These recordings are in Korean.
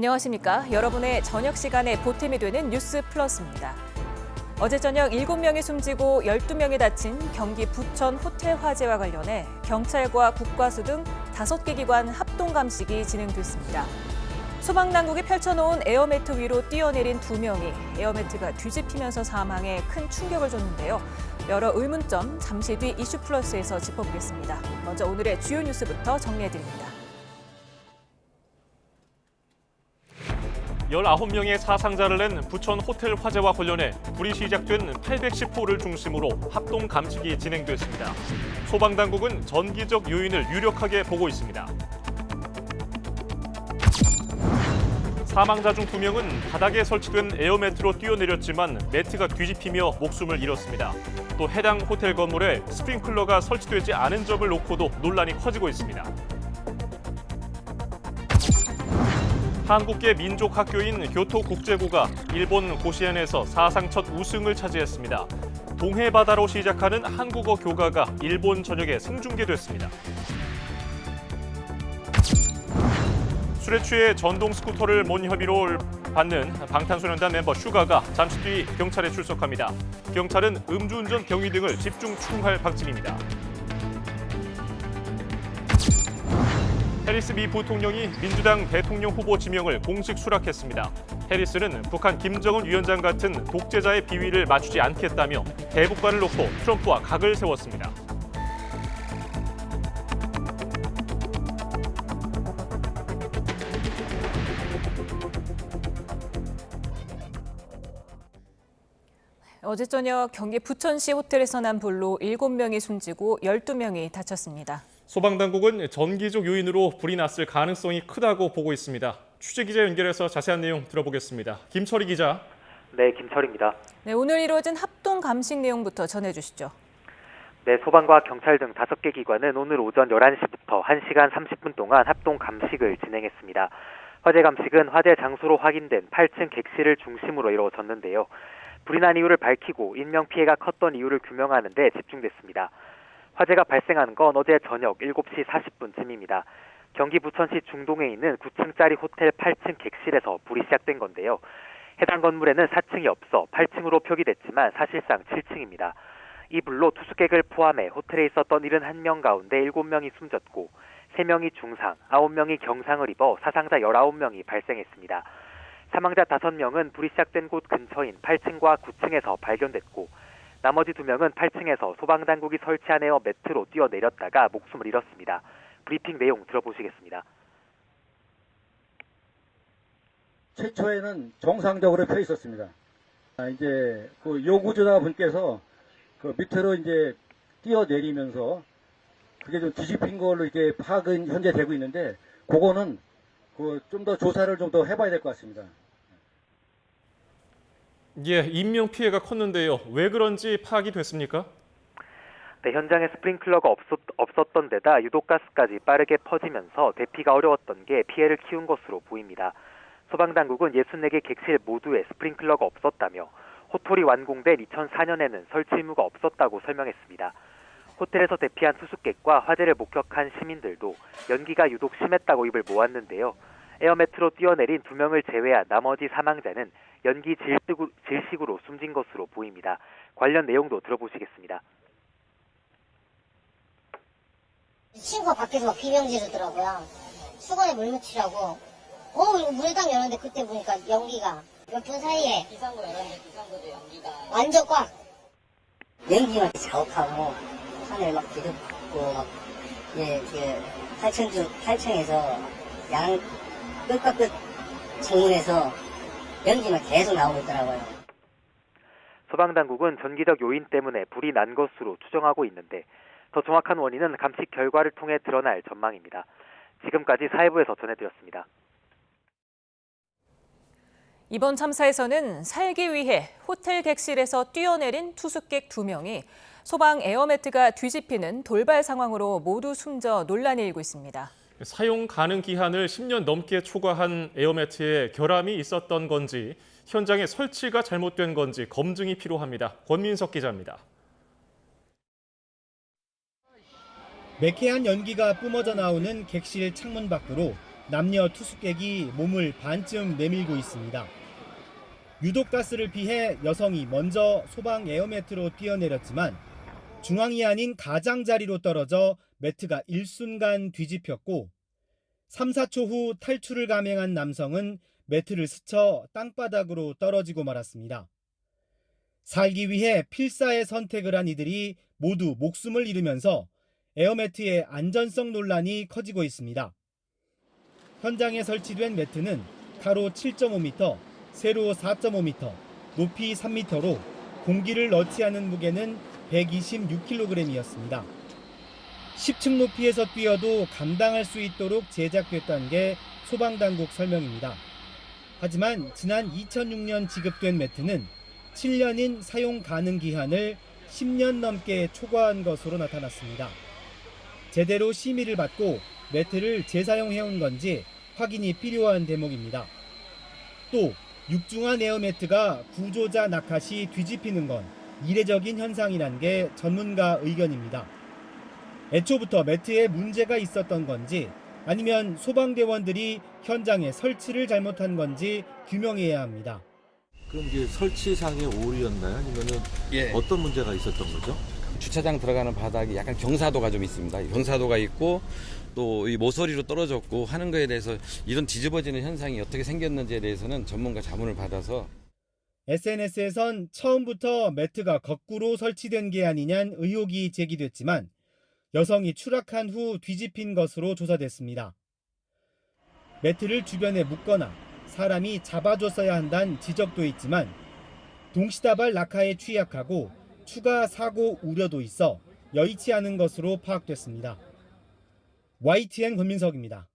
안녕하십니까. 여러분의 저녁 시간에 보탬이 되는 뉴스 플러스입니다. 어제 저녁 7명이 숨지고 12명이 다친 경기 부천 호텔 화재와 관련해 경찰과 국과수 등 5개 기관 합동 감식이 진행됐습니다. 소방당국이 펼쳐놓은 에어매트 위로 뛰어내린 2명이 에어매트가 뒤집히면서 사망해 큰 충격을 줬는데요. 여러 의문점 잠시 뒤 이슈 플러스에서 짚어보겠습니다. 먼저 오늘의 주요 뉴스부터 정리해드립니다. 19명의 사상자를 낸 부천 호텔 화재와 관련해 불이 시작된 810호를 중심으로 합동 감식이 진행됐습니다. 소방당국은 전기적 요인을 유력하게 보고 있습니다. 사망자 중 2명은 바닥에 설치된 에어매트로 뛰어내렸지만 매트가 뒤집히며 목숨을 잃었습니다. 또 해당 호텔 건물에 스프링클러가 설치되지 않은 점을 놓고도 논란이 커지고 있습니다. 한국계 민족학교인 교토국제고가 일본 고시엔에서 사상 첫 우승을 차지했습니다. 동해바다로 시작하는 한국어 교가가 일본 전역에 생중계됐습니다. 술에 취해 전동 스쿠터를 몰 혐의로 받는 방탄소년단 멤버 슈가가 잠시 뒤 경찰에 출석합니다. 경찰은 음주운전 경위 등을 집중 추궁할 방침입니다. 해리스 미 부통령이 민주당 대통령 후보 지명을 공식 수락했습니다. 해리스는 북한 김정은 위원장 같은 독재자의 비위를 맞추지 않겠다며 대북관을 놓고 트럼프와 각을 세웠습니다. 어제 저녁 경기 부천시 호텔에서 난 불로 7명이 숨지고 12명이 다쳤습니다. 소방당국은 전기적 요인으로 불이 났을 가능성이 크다고 보고 있습니다. 취재기자 연결해서 자세한 내용 들어보겠습니다. 김철희 기자. 네, 김철희입니다. 네, 오늘 이루어진 합동 감식 내용부터 전해주시죠. 네, 소방과 경찰 등 5개 기관은 오늘 오전 11시부터 1시간 30분 동안 합동 감식을 진행했습니다. 화재 감식은 화재 장소로 확인된 8층 객실을 중심으로 이루어졌는데요. 불이 난 이유를 밝히고 인명피해가 컸던 이유를 규명하는 데 집중됐습니다. 화재가 발생한 건 어제 저녁 7시 40분쯤입니다. 경기 부천시 중동에 있는 9층짜리 호텔 8층 객실에서 불이 시작된 건데요. 해당 건물에는 4층이 없어 8층으로 표기됐지만 사실상 7층입니다. 이 불로 투숙객을 포함해 호텔에 있었던 71명 가운데 7명이 숨졌고 3명이 중상, 9명이 경상을 입어 사상자 19명이 발생했습니다. 사망자 5명은 불이 시작된 곳 근처인 8층과 9층에서 발견됐고 나머지 2명은 8층에서 소방당국이 설치한 에어 매트로 뛰어내렸다가 목숨을 잃었습니다. 브리핑 내용 들어보시겠습니다. 최초에는 정상적으로 펴 있었습니다. 이제 그 요구조사분께서 그 밑으로 이제 뛰어내리면서 그게 좀 뒤집힌 걸로 이렇게 파악은 현재 되고 있는데 그거는 그 좀 더 조사를 좀 더 해봐야 될 것 같습니다. 예, 인명 피해가 컸는데요. 왜 그런지 파악이 됐습니까? 네, 현장에 스프링클러가 없었던 데다 유독가스까지 빠르게 퍼지면서 대피가 어려웠던 게 피해를 키운 것으로 보입니다. 소방당국은 64개 객실 모두에 스프링클러가 없었다며 호텔이 완공된 2004년에는 설치 의무가 없었다고 설명했습니다. 호텔에서 대피한 투숙객과 화재를 목격한 시민들도 연기가 유독 심했다고 입을 모았는데요. 에어매트로 뛰어내린 2명을 제외한 나머지 사망자는 연기 질식으로 숨진 것으로 보입니다. 관련 내용도 들어보시겠습니다. 친구가 밖에서 막 비명 지르더라고요. 수건에 물 묻히라고. 이거 물에 딱 열었는데 그때 보니까 연기가 몇 분 사이에 비상구 열었는데 비상구도 연기가 완전 꽉. 연기가 자욱하고 하늘 막 뒤덮고 막 그 8층에서 양 끝과 끝 창문에서 연기만 계속 나오고 있더라고요. 소방당국은 전기적 요인 때문에 불이 난 것으로 추정하고 있는데 더 정확한 원인은 감식 결과를 통해 드러날 전망입니다. 지금까지 사회부에서 전해드렸습니다. 이번 참사에서는 살기 위해 호텔 객실에서 뛰어내린 투숙객 2명이 소방 에어매트가 뒤집히는 돌발 상황으로 모두 숨져 논란이 일고 있습니다. 사용 가능 기한을 10년 넘게 초과한 에어매트에 결함이 있었던 건지 현장의 설치가 잘못된 건지 검증이 필요합니다. 권민석 기자입니다. 매캐한 연기가 뿜어져 나오는 객실 창문 밖으로 남녀 투숙객이 몸을 반쯤 내밀고 있습니다. 유독가스를 피해 여성이 먼저 소방 에어매트로 뛰어내렸지만 중앙이 아닌 가장자리로 떨어져 매트가 일순간 뒤집혔고 3, 4초 후 탈출을 감행한 남성은 매트를 스쳐 땅바닥으로 떨어지고 말았습니다. 살기 위해 필사의 선택을 한 이들이 모두 목숨을 잃으면서 에어매트의 안전성 논란이 커지고 있습니다. 현장에 설치된 매트는 가로 7.5m, 세로 4.5m, 높이 3m로 공기를 넣지 않은 무게는 126kg이었습니다. 10층 높이에서 뛰어도 감당할 수 있도록 제작됐다는 게 소방당국 설명입니다. 하지만 지난 2006년 지급된 매트는 7년인 사용 가능 기한을 10년 넘게 초과한 것으로 나타났습니다. 제대로 심의를 받고 매트를 재사용해온 건지 확인이 필요한 대목입니다. 또 육중한 에어매트가 구조자 낙하 시 뒤집히는 건 이례적인 현상이란 게 전문가 의견입니다. 애초부터 매트에 문제가 있었던 건지 아니면 소방대원들이 현장에 설치를 잘못한 건지 규명해야 합니다. 그럼 이게 설치상의 오류였나요? 아니면은 어떤 문제가 있었던 거죠? 주차장 들어가는 바닥이 약간 경사도가 좀 있습니다. 경사도가 있고 또 이 모서리로 떨어졌고 하는 거에 대해서 이런 뒤집어지는 현상이 어떻게 생겼는지에 대해서는 전문가 자문을 받아서 SNS에선 처음부터 매트가 거꾸로 설치된 게 아니냐는 의혹이 제기됐지만 여성이 추락한 후 뒤집힌 것으로 조사됐습니다. 매트를 주변에 묶거나 사람이 잡아줬어야 한다는 지적도 있지만 동시다발 낙하에 취약하고 추가 사고 우려도 있어 여의치 않은 것으로 파악됐습니다. YTN 권민석입니다.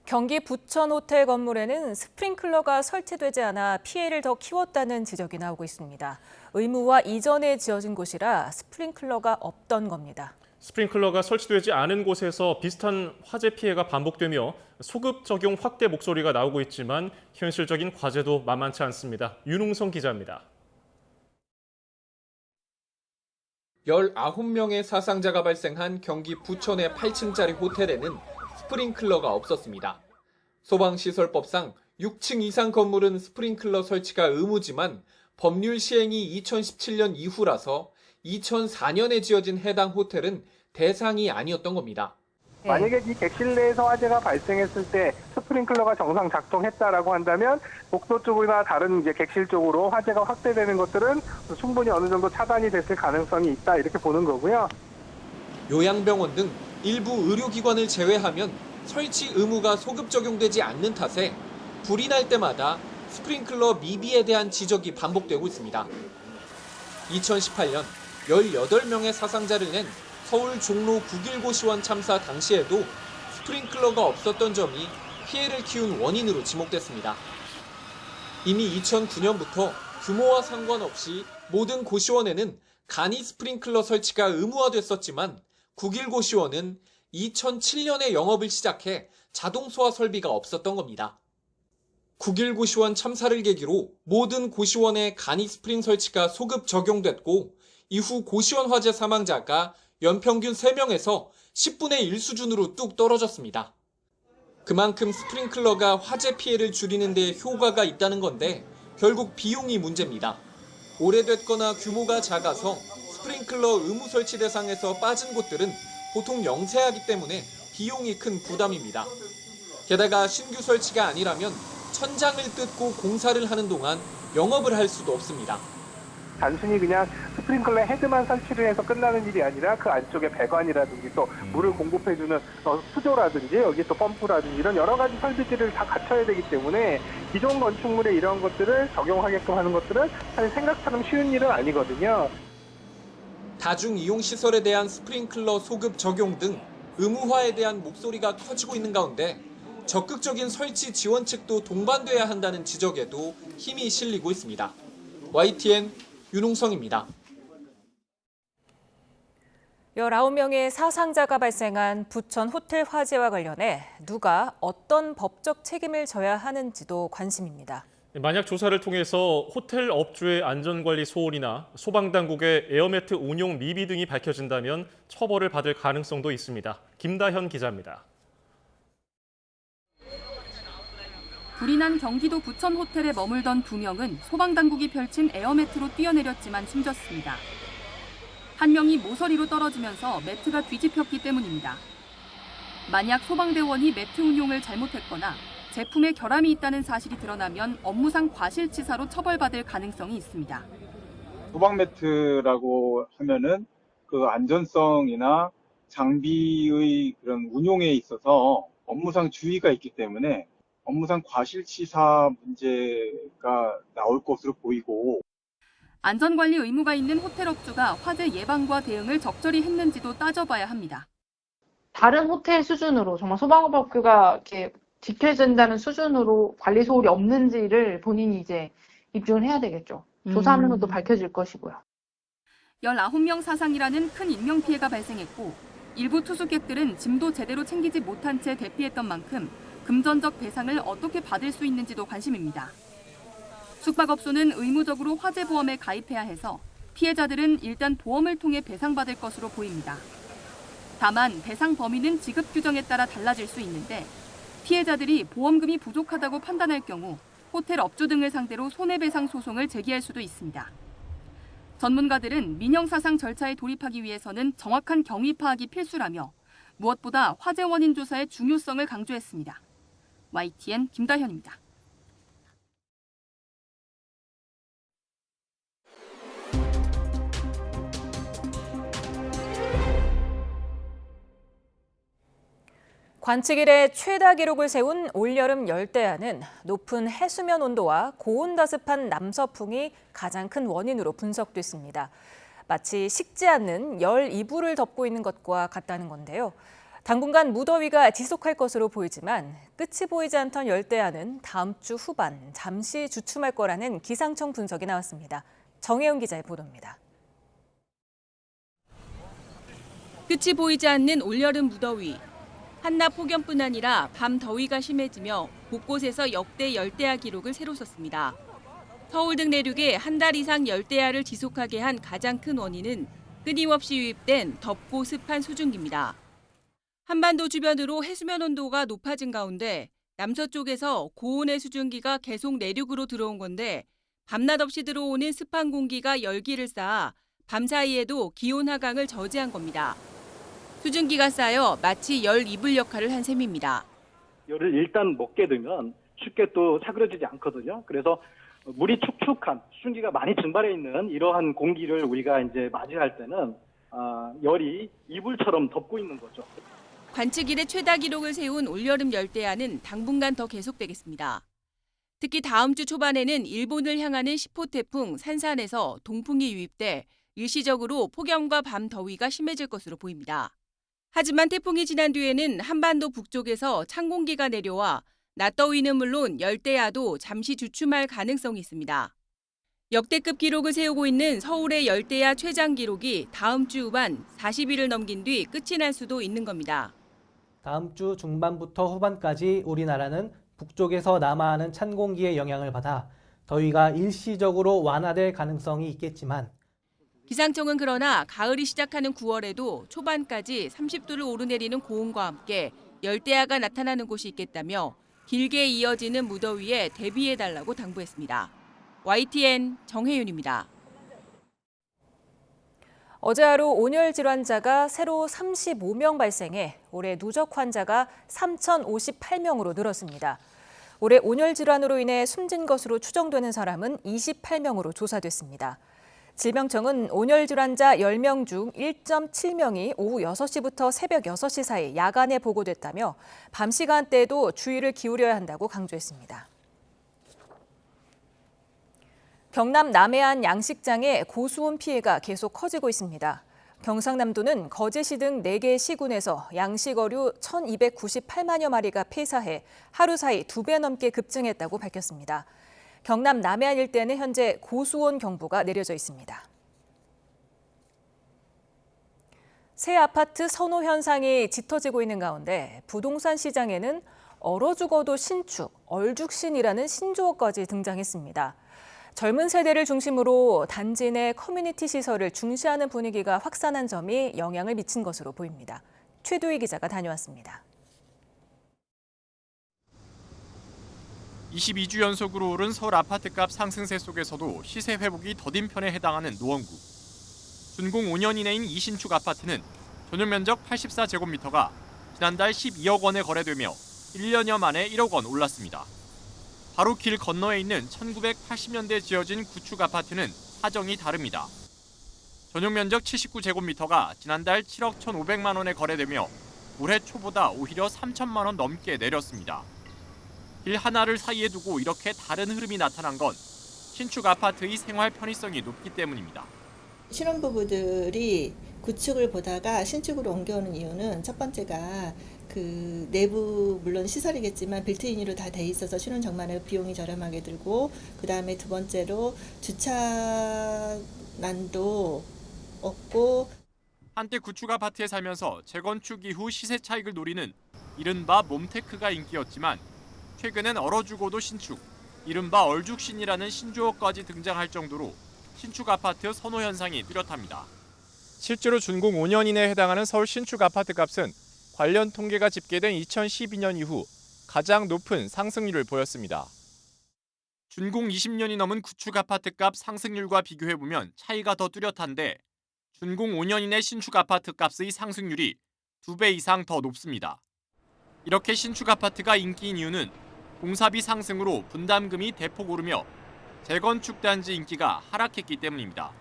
경기 부천 호텔 건물에는 스프링클러가 설치되지 않아 피해를 더 키웠다는 지적이 나오고 있습니다. 의무화 이전에 지어진 곳이라 스프링클러가 없던 겁니다. 스프링클러가 설치되지 않은 곳에서 비슷한 화재 피해가 반복되며 소급 적용 확대 목소리가 나오고 있지만 현실적인 과제도 만만치 않습니다. 윤웅성 기자입니다. 19명의 사상자가 발생한 경기 부천의 8층짜리 호텔에는 스프링클러가 없었습니다. 소방시설법상 6층 이상 건물은 스프링클러 설치가 의무지만 법률 시행이 2017년 이후라서 2004년에 지어진 해당 호텔은 대상이 아니었던 겁니다. 만약에 이 객실 내에서 화재가 발생했을 때 스프링클러가 정상 작동했다라고 한다면 복도 쪽이나 다른 이제 객실 쪽으로 화재가 확대되는 것들은 충분히 어느 정도 차단이 됐을 가능성이 있다 이렇게 보는 거고요. 요양병원 등 일부 의료기관을 제외하면 설치 의무가 소급 적용되지 않는 탓에 불이 날 때마다 스프링클러 미비에 대한 지적이 반복되고 있습니다. 2018년 18명의 사상자를 낸 서울 종로 9.19시원 참사 당시에도 스프링클러가 없었던 점이 피해를 키운 원인으로 지목됐습니다. 이미 2009년부터 규모와 상관없이 모든 고시원에는 간이 스프링클러 설치가 의무화됐었지만 9.19시원은 2007년에 영업을 시작해 자동 소화 설비가 없었던 겁니다. 9.19시원 참사를 계기로 모든 고시원에 간이 스프링 설치가 소급 적용됐고 이후 고시원 화재 사망자가 연평균 3명에서 10분의 1 수준으로 뚝 떨어졌습니다. 그만큼 스프링클러가 화재 피해를 줄이는 데 효과가 있다는 건데 결국 비용이 문제입니다. 오래됐거나 규모가 작아서 스프링클러 의무 설치 대상에서 빠진 곳들은 보통 영세하기 때문에 비용이 큰 부담입니다. 게다가 신규 설치가 아니라면 천장을 뜯고 공사를 하는 동안 영업을 할 수도 없습니다. 단순히 그냥 스프링클러 헤드만 설치를 해서 끝나는 일이 아니라 그 안쪽에 배관이라든지 또 물을 공급해주는 수조라든지 여기 또 펌프라든지 이런 여러 가지 설비들을 다 갖춰야 되기 때문에 기존 건축물에 이런 것들을 적용하게끔 하는 것들은 사실 생각처럼 쉬운 일은 아니거든요. 다중이용시설에 대한 스프링클러 소급 적용 등 의무화에 대한 목소리가 커지고 있는 가운데 적극적인 설치 지원 측도 동반돼야 한다는 지적에도 힘이 실리고 있습니다. YTN 윤웅성입니다. 19명의 사상자가 발생한 부천 호텔 화재와 관련해 누가 어떤 법적 책임을 져야 하는지도 관심입니다. 만약 조사를 통해서 호텔 업주의 안전관리 소홀이나 소방당국의 에어매트 운용 미비 등이 밝혀진다면 처벌을 받을 가능성도 있습니다. 김다현 기자입니다. 불이 난 경기도 부천 호텔에 머물던 2명은 소방당국이 펼친 에어매트로 뛰어내렸지만 숨졌습니다. 한 명이 모서리로 떨어지면서 매트가 뒤집혔기 때문입니다. 만약 소방대원이 매트 운용을 잘못했거나 제품에 결함이 있다는 사실이 드러나면 업무상 과실치사로 처벌받을 가능성이 있습니다. 소방 매트라고 하면은 그 안전성이나 장비의 그런 운용에 있어서 업무상 주의가 있기 때문에 업무상 과실치사 문제가 나올 것으로 보이고, 안전관리 의무가 있는 호텔 업주가 화재 예방과 대응을 적절히 했는지도 따져봐야 합니다. 다른 호텔 수준으로 정말 소방업계가 이렇게 지켜진다는 수준으로 관리 소홀이 없는지를 본인이 이제 입증을 해야 되겠죠. 조사하면서 또 밝혀질 것이고요. 19명 사상이라는 큰 인명피해가 발생했고 일부 투숙객들은 짐도 제대로 챙기지 못한 채 대피했던 만큼 금전적 배상을 어떻게 받을 수 있는지도 관심입니다. 숙박업소는 의무적으로 화재보험에 가입해야 해서 피해자들은 일단 보험을 통해 배상받을 것으로 보입니다. 다만 배상 범위는 지급 규정에 따라 달라질 수 있는데 피해자들이 보험금이 부족하다고 판단할 경우 호텔 업주 등을 상대로 손해배상 소송을 제기할 수도 있습니다. 전문가들은 민형사상 절차에 돌입하기 위해서는 정확한 경위 파악이 필수라며 무엇보다 화재 원인 조사의 중요성을 강조했습니다. YTN 김다현입니다. 관측 이래 최다 기록을 세운 올여름 열대야는 높은 해수면 온도와 고온다습한 남서풍이 가장 큰 원인으로 분석됐습니다. 마치 식지 않는 열 이불을 덮고 있는 것과 같다는 건데요. 당분간 무더위가 지속할 것으로 보이지만 끝이 보이지 않던 열대야는 다음 주 후반 잠시 주춤할 거라는 기상청 분석이 나왔습니다. 정혜영 기자의 보도입니다. 끝이 보이지 않는 올여름 무더위. 한낮 폭염뿐 아니라 밤 더위가 심해지며 곳곳에서 역대 열대야 기록을 새로 썼습니다. 서울 등 내륙에 한 달 이상 열대야를 지속하게 한 가장 큰 원인은 끊임없이 유입된 덥고 습한 수증기입니다. 한반도 주변으로 해수면 온도가 높아진 가운데 남서쪽에서 고온의 수증기가 계속 내륙으로 들어온 건데 밤낮 없이 들어오는 습한 공기가 열기를 쌓아 밤 사이에도 기온 하강을 저지한 겁니다. 수증기가 쌓여 마치 열 이불 역할을 한 셈입니다. 열을 일단 먹게 되면 쉽게 또 사그러지지 않거든요. 그래서 물이 축축한 수증기가 많이 증발해 있는 이러한 공기를 우리가 이제 맞이할 때는 열이 이불처럼 덮고 있는 거죠. 관측 이래 최다 기록을 세운 올여름 열대야는 당분간 더 계속되겠습니다. 특히 다음 주 초반에는 일본을 향하는 10호 태풍 산산에서 동풍이 유입돼 일시적으로 폭염과 밤 더위가 심해질 것으로 보입니다. 하지만 태풍이 지난 뒤에는 한반도 북쪽에서 찬 공기가 내려와 낮더위는 물론 열대야도 잠시 주춤할 가능성이 있습니다. 역대급 기록을 세우고 있는 서울의 열대야 최장 기록이 다음 주 후반 40일을 넘긴 뒤 끝이 날 수도 있는 겁니다. 다음 주 중반부터 후반까지 우리나라는 북쪽에서 남하하는 찬 공기의 영향을 받아 더위가 일시적으로 완화될 가능성이 있겠지만 기상청은 그러나 가을이 시작하는 9월에도 초반까지 30도를 오르내리는 고온과 함께 열대야가 나타나는 곳이 있겠다며 길게 이어지는 무더위에 대비해달라고 당부했습니다. YTN 정혜윤입니다. 어제 하루 온열 질환자가 새로 35명 발생해 올해 누적 환자가 3,058명으로 늘었습니다. 올해 온열 질환으로 인해 숨진 것으로 추정되는 사람은 28명으로 조사됐습니다. 질병청은 온열 질환자 10명 중 1.7명이 오후 6시부터 새벽 6시 사이 야간에 보고됐다며 밤 시간대에도 주의를 기울여야 한다고 강조했습니다. 경남 남해안 양식장에 고수온 피해가 계속 커지고 있습니다. 경상남도는 거제시 등 4개 시군에서 양식어류 1,298만여 마리가 폐사해 하루 사이 2배 넘게 급증했다고 밝혔습니다. 경남 남해안 일대에는 현재 고수온 경보가 내려져 있습니다. 새 아파트 선호 현상이 짙어지고 있는 가운데 부동산 시장에는 얼어 죽어도 신축, 얼죽신이라는 신조어까지 등장했습니다. 젊은 세대를 중심으로 단지 내 커뮤니티 시설을 중시하는 분위기가 확산한 점이 영향을 미친 것으로 보입니다. 최도희 기자가 다녀왔습니다. 22주 연속으로 오른 서울 아파트값 상승세 속에서도 시세 회복이 더딘 편에 해당하는 노원구. 준공 5년 이내인 이 신축 아파트는 전용 면적 84제곱미터가 지난달 12억 원에 거래되며 1년여 만에 1억 원 올랐습니다. 바로 길 건너에 있는 1980년대 지어진 구축 아파트는 사정이 다릅니다. 전용 면적 79제곱미터가 지난달 7억 1,500만 원에 거래되며 올해 초보다 오히려 3천만 원 넘게 내렸습니다. 길 하나를 사이에 두고 이렇게 다른 흐름이 나타난 건 신축 아파트의 생활 편의성이 높기 때문입니다. 신혼부부들이 구축을 보다가 신축으로 옮겨오는 이유는 첫 번째가 그 내부 물론 시설이겠지만 빌트인으로 다 돼 있어서 신혼 정만의 비용이 저렴하게 들고, 그 다음에 두 번째로 주차난도 없고. 한때 구축 아파트에 살면서 재건축 이후 시세 차익을 노리는 이른바 몬테크가 인기였지만 최근엔 얼어 죽어도 신축, 이른바 얼죽신이라는 신조어까지 등장할 정도로 신축 아파트 선호 현상이 뚜렷합니다. 실제로 준공 5년 이내에 해당하는 서울 신축 아파트 값은 관련 통계가 집계된 2012년 이후 가장 높은 상승률을 보였습니다. 준공 20년이 넘은 구축 아파트 값 상승률과 비교해보면 차이가 더 뚜렷한데 준공 5년 이내 신축 아파트 값의 상승률이 2배 이상 더 높습니다. 이렇게 신축 아파트가 인기인 이유는 공사비 상승으로 분담금이 대폭 오르며 재건축 단지 인기가 하락했기 때문입니다.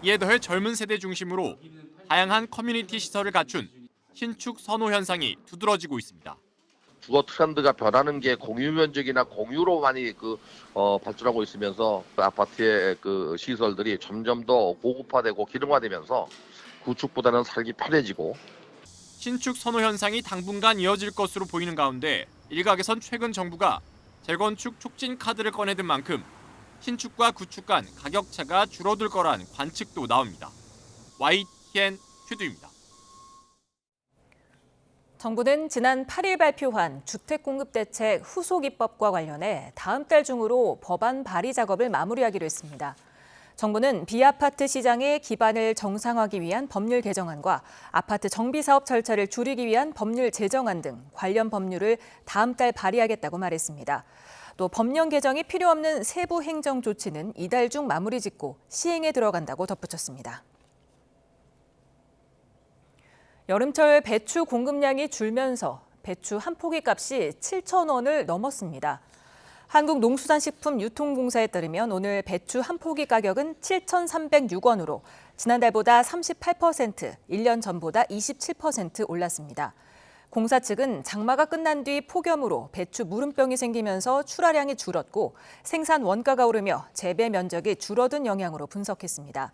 이에 더해 젊은 세대 중심으로 다양한 커뮤니티 시설을 갖춘 신축 선호 현상이 두드러지고 있습니다. 주거 트렌드가 변하는 게 공유 면적이나 공유로 많이 발전하고 있으면서 아파트의 그 시설들이 점점 더 고급화되고 기능화되면서 구축보다는 살기 편해지고. 신축 선호 현상이 당분간 이어질 것으로 보이는 가운데 일각에선 최근 정부가 재건축 촉진 카드를 꺼내든 만큼 신축과 구축 간 가격차가 줄어들 거란 관측도 나옵니다. YTN 최두입니다. 정부는 지난 8일 발표한 주택공급대책 후속 입법과 관련해 다음 달 중으로 법안 발의 작업을 마무리하기로 했습니다. 정부는 비아파트 시장의 기반을 정상화하기 위한 법률 개정안과 아파트 정비사업 절차를 줄이기 위한 법률 제정안 등 관련 법률을 다음 달 발의하겠다고 말했습니다. 또 법령 개정이 필요 없는 세부 행정 조치는 이달 중 마무리 짓고 시행에 들어간다고 덧붙였습니다. 여름철 배추 공급량이 줄면서 배추 한 포기 값이 7,000원을 넘었습니다. 한국농수산식품유통공사에 따르면 오늘 배추 한 포기 가격은 7,306원으로 지난달보다 38%, 1년 전보다 27% 올랐습니다. 공사 측은 장마가 끝난 뒤 폭염으로 배추 무름병이 생기면서 출하량이 줄었고 생산 원가가 오르며 재배 면적이 줄어든 영향으로 분석했습니다.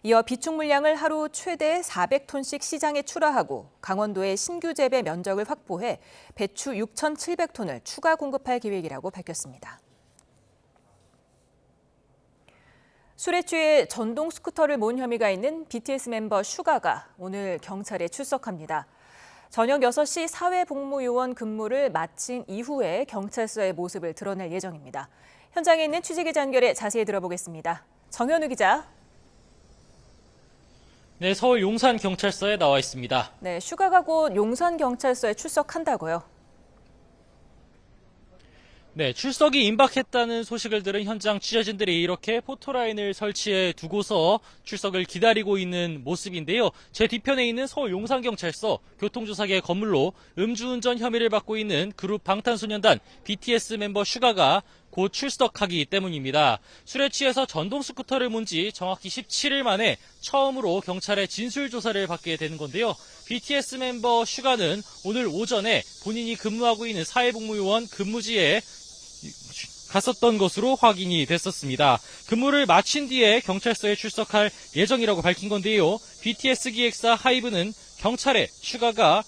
이어 비축 물량을 하루 최대 400톤씩 시장에 출하하고 강원도의 신규 재배 면적을 확보해 배추 6,700톤을 추가 공급할 계획이라고 밝혔습니다. 술에 취해 전동 스쿠터를 몬 혐의가 있는 BTS 멤버 슈가가 오늘 경찰에 출석합니다. 저녁 6시 사회복무요원 근무를 마친 이후에 경찰서의 모습을 드러낼 예정입니다. 현장에 있는 취재기자 연결해 자세히 들어보겠습니다. 정현우 기자. 네, 서울 용산경찰서에 나와 있습니다. 네, 슈가가 곧 용산경찰서에 출석한다고요? 네, 출석이 임박했다는 소식을 들은 현장 취재진들이 이렇게 포토라인을 설치해 두고서 출석을 기다리고 있는 모습인데요. 제 뒤편에 있는 서울 용산경찰서 교통조사계 건물로 음주운전 혐의를 받고 있는 그룹 방탄소년단 BTS 멤버 슈가가 곧 출석하기 때문입니다. 술에 취해서 전동 스쿠터를 몬 지 정확히 17일 만에 처음으로 경찰의 진술조사를 받게 되는 건데요. BTS 멤버 슈가는 오늘 오전에 본인이 근무하고 있는 사회복무요원 근무지에 갔었던 것으로 확인이 됐었습니다. 근무를 마친 뒤에 경찰서에 출석할 예정이라고 밝힌 건데요. BTS 기획사 하이브는 경찰에 슈가가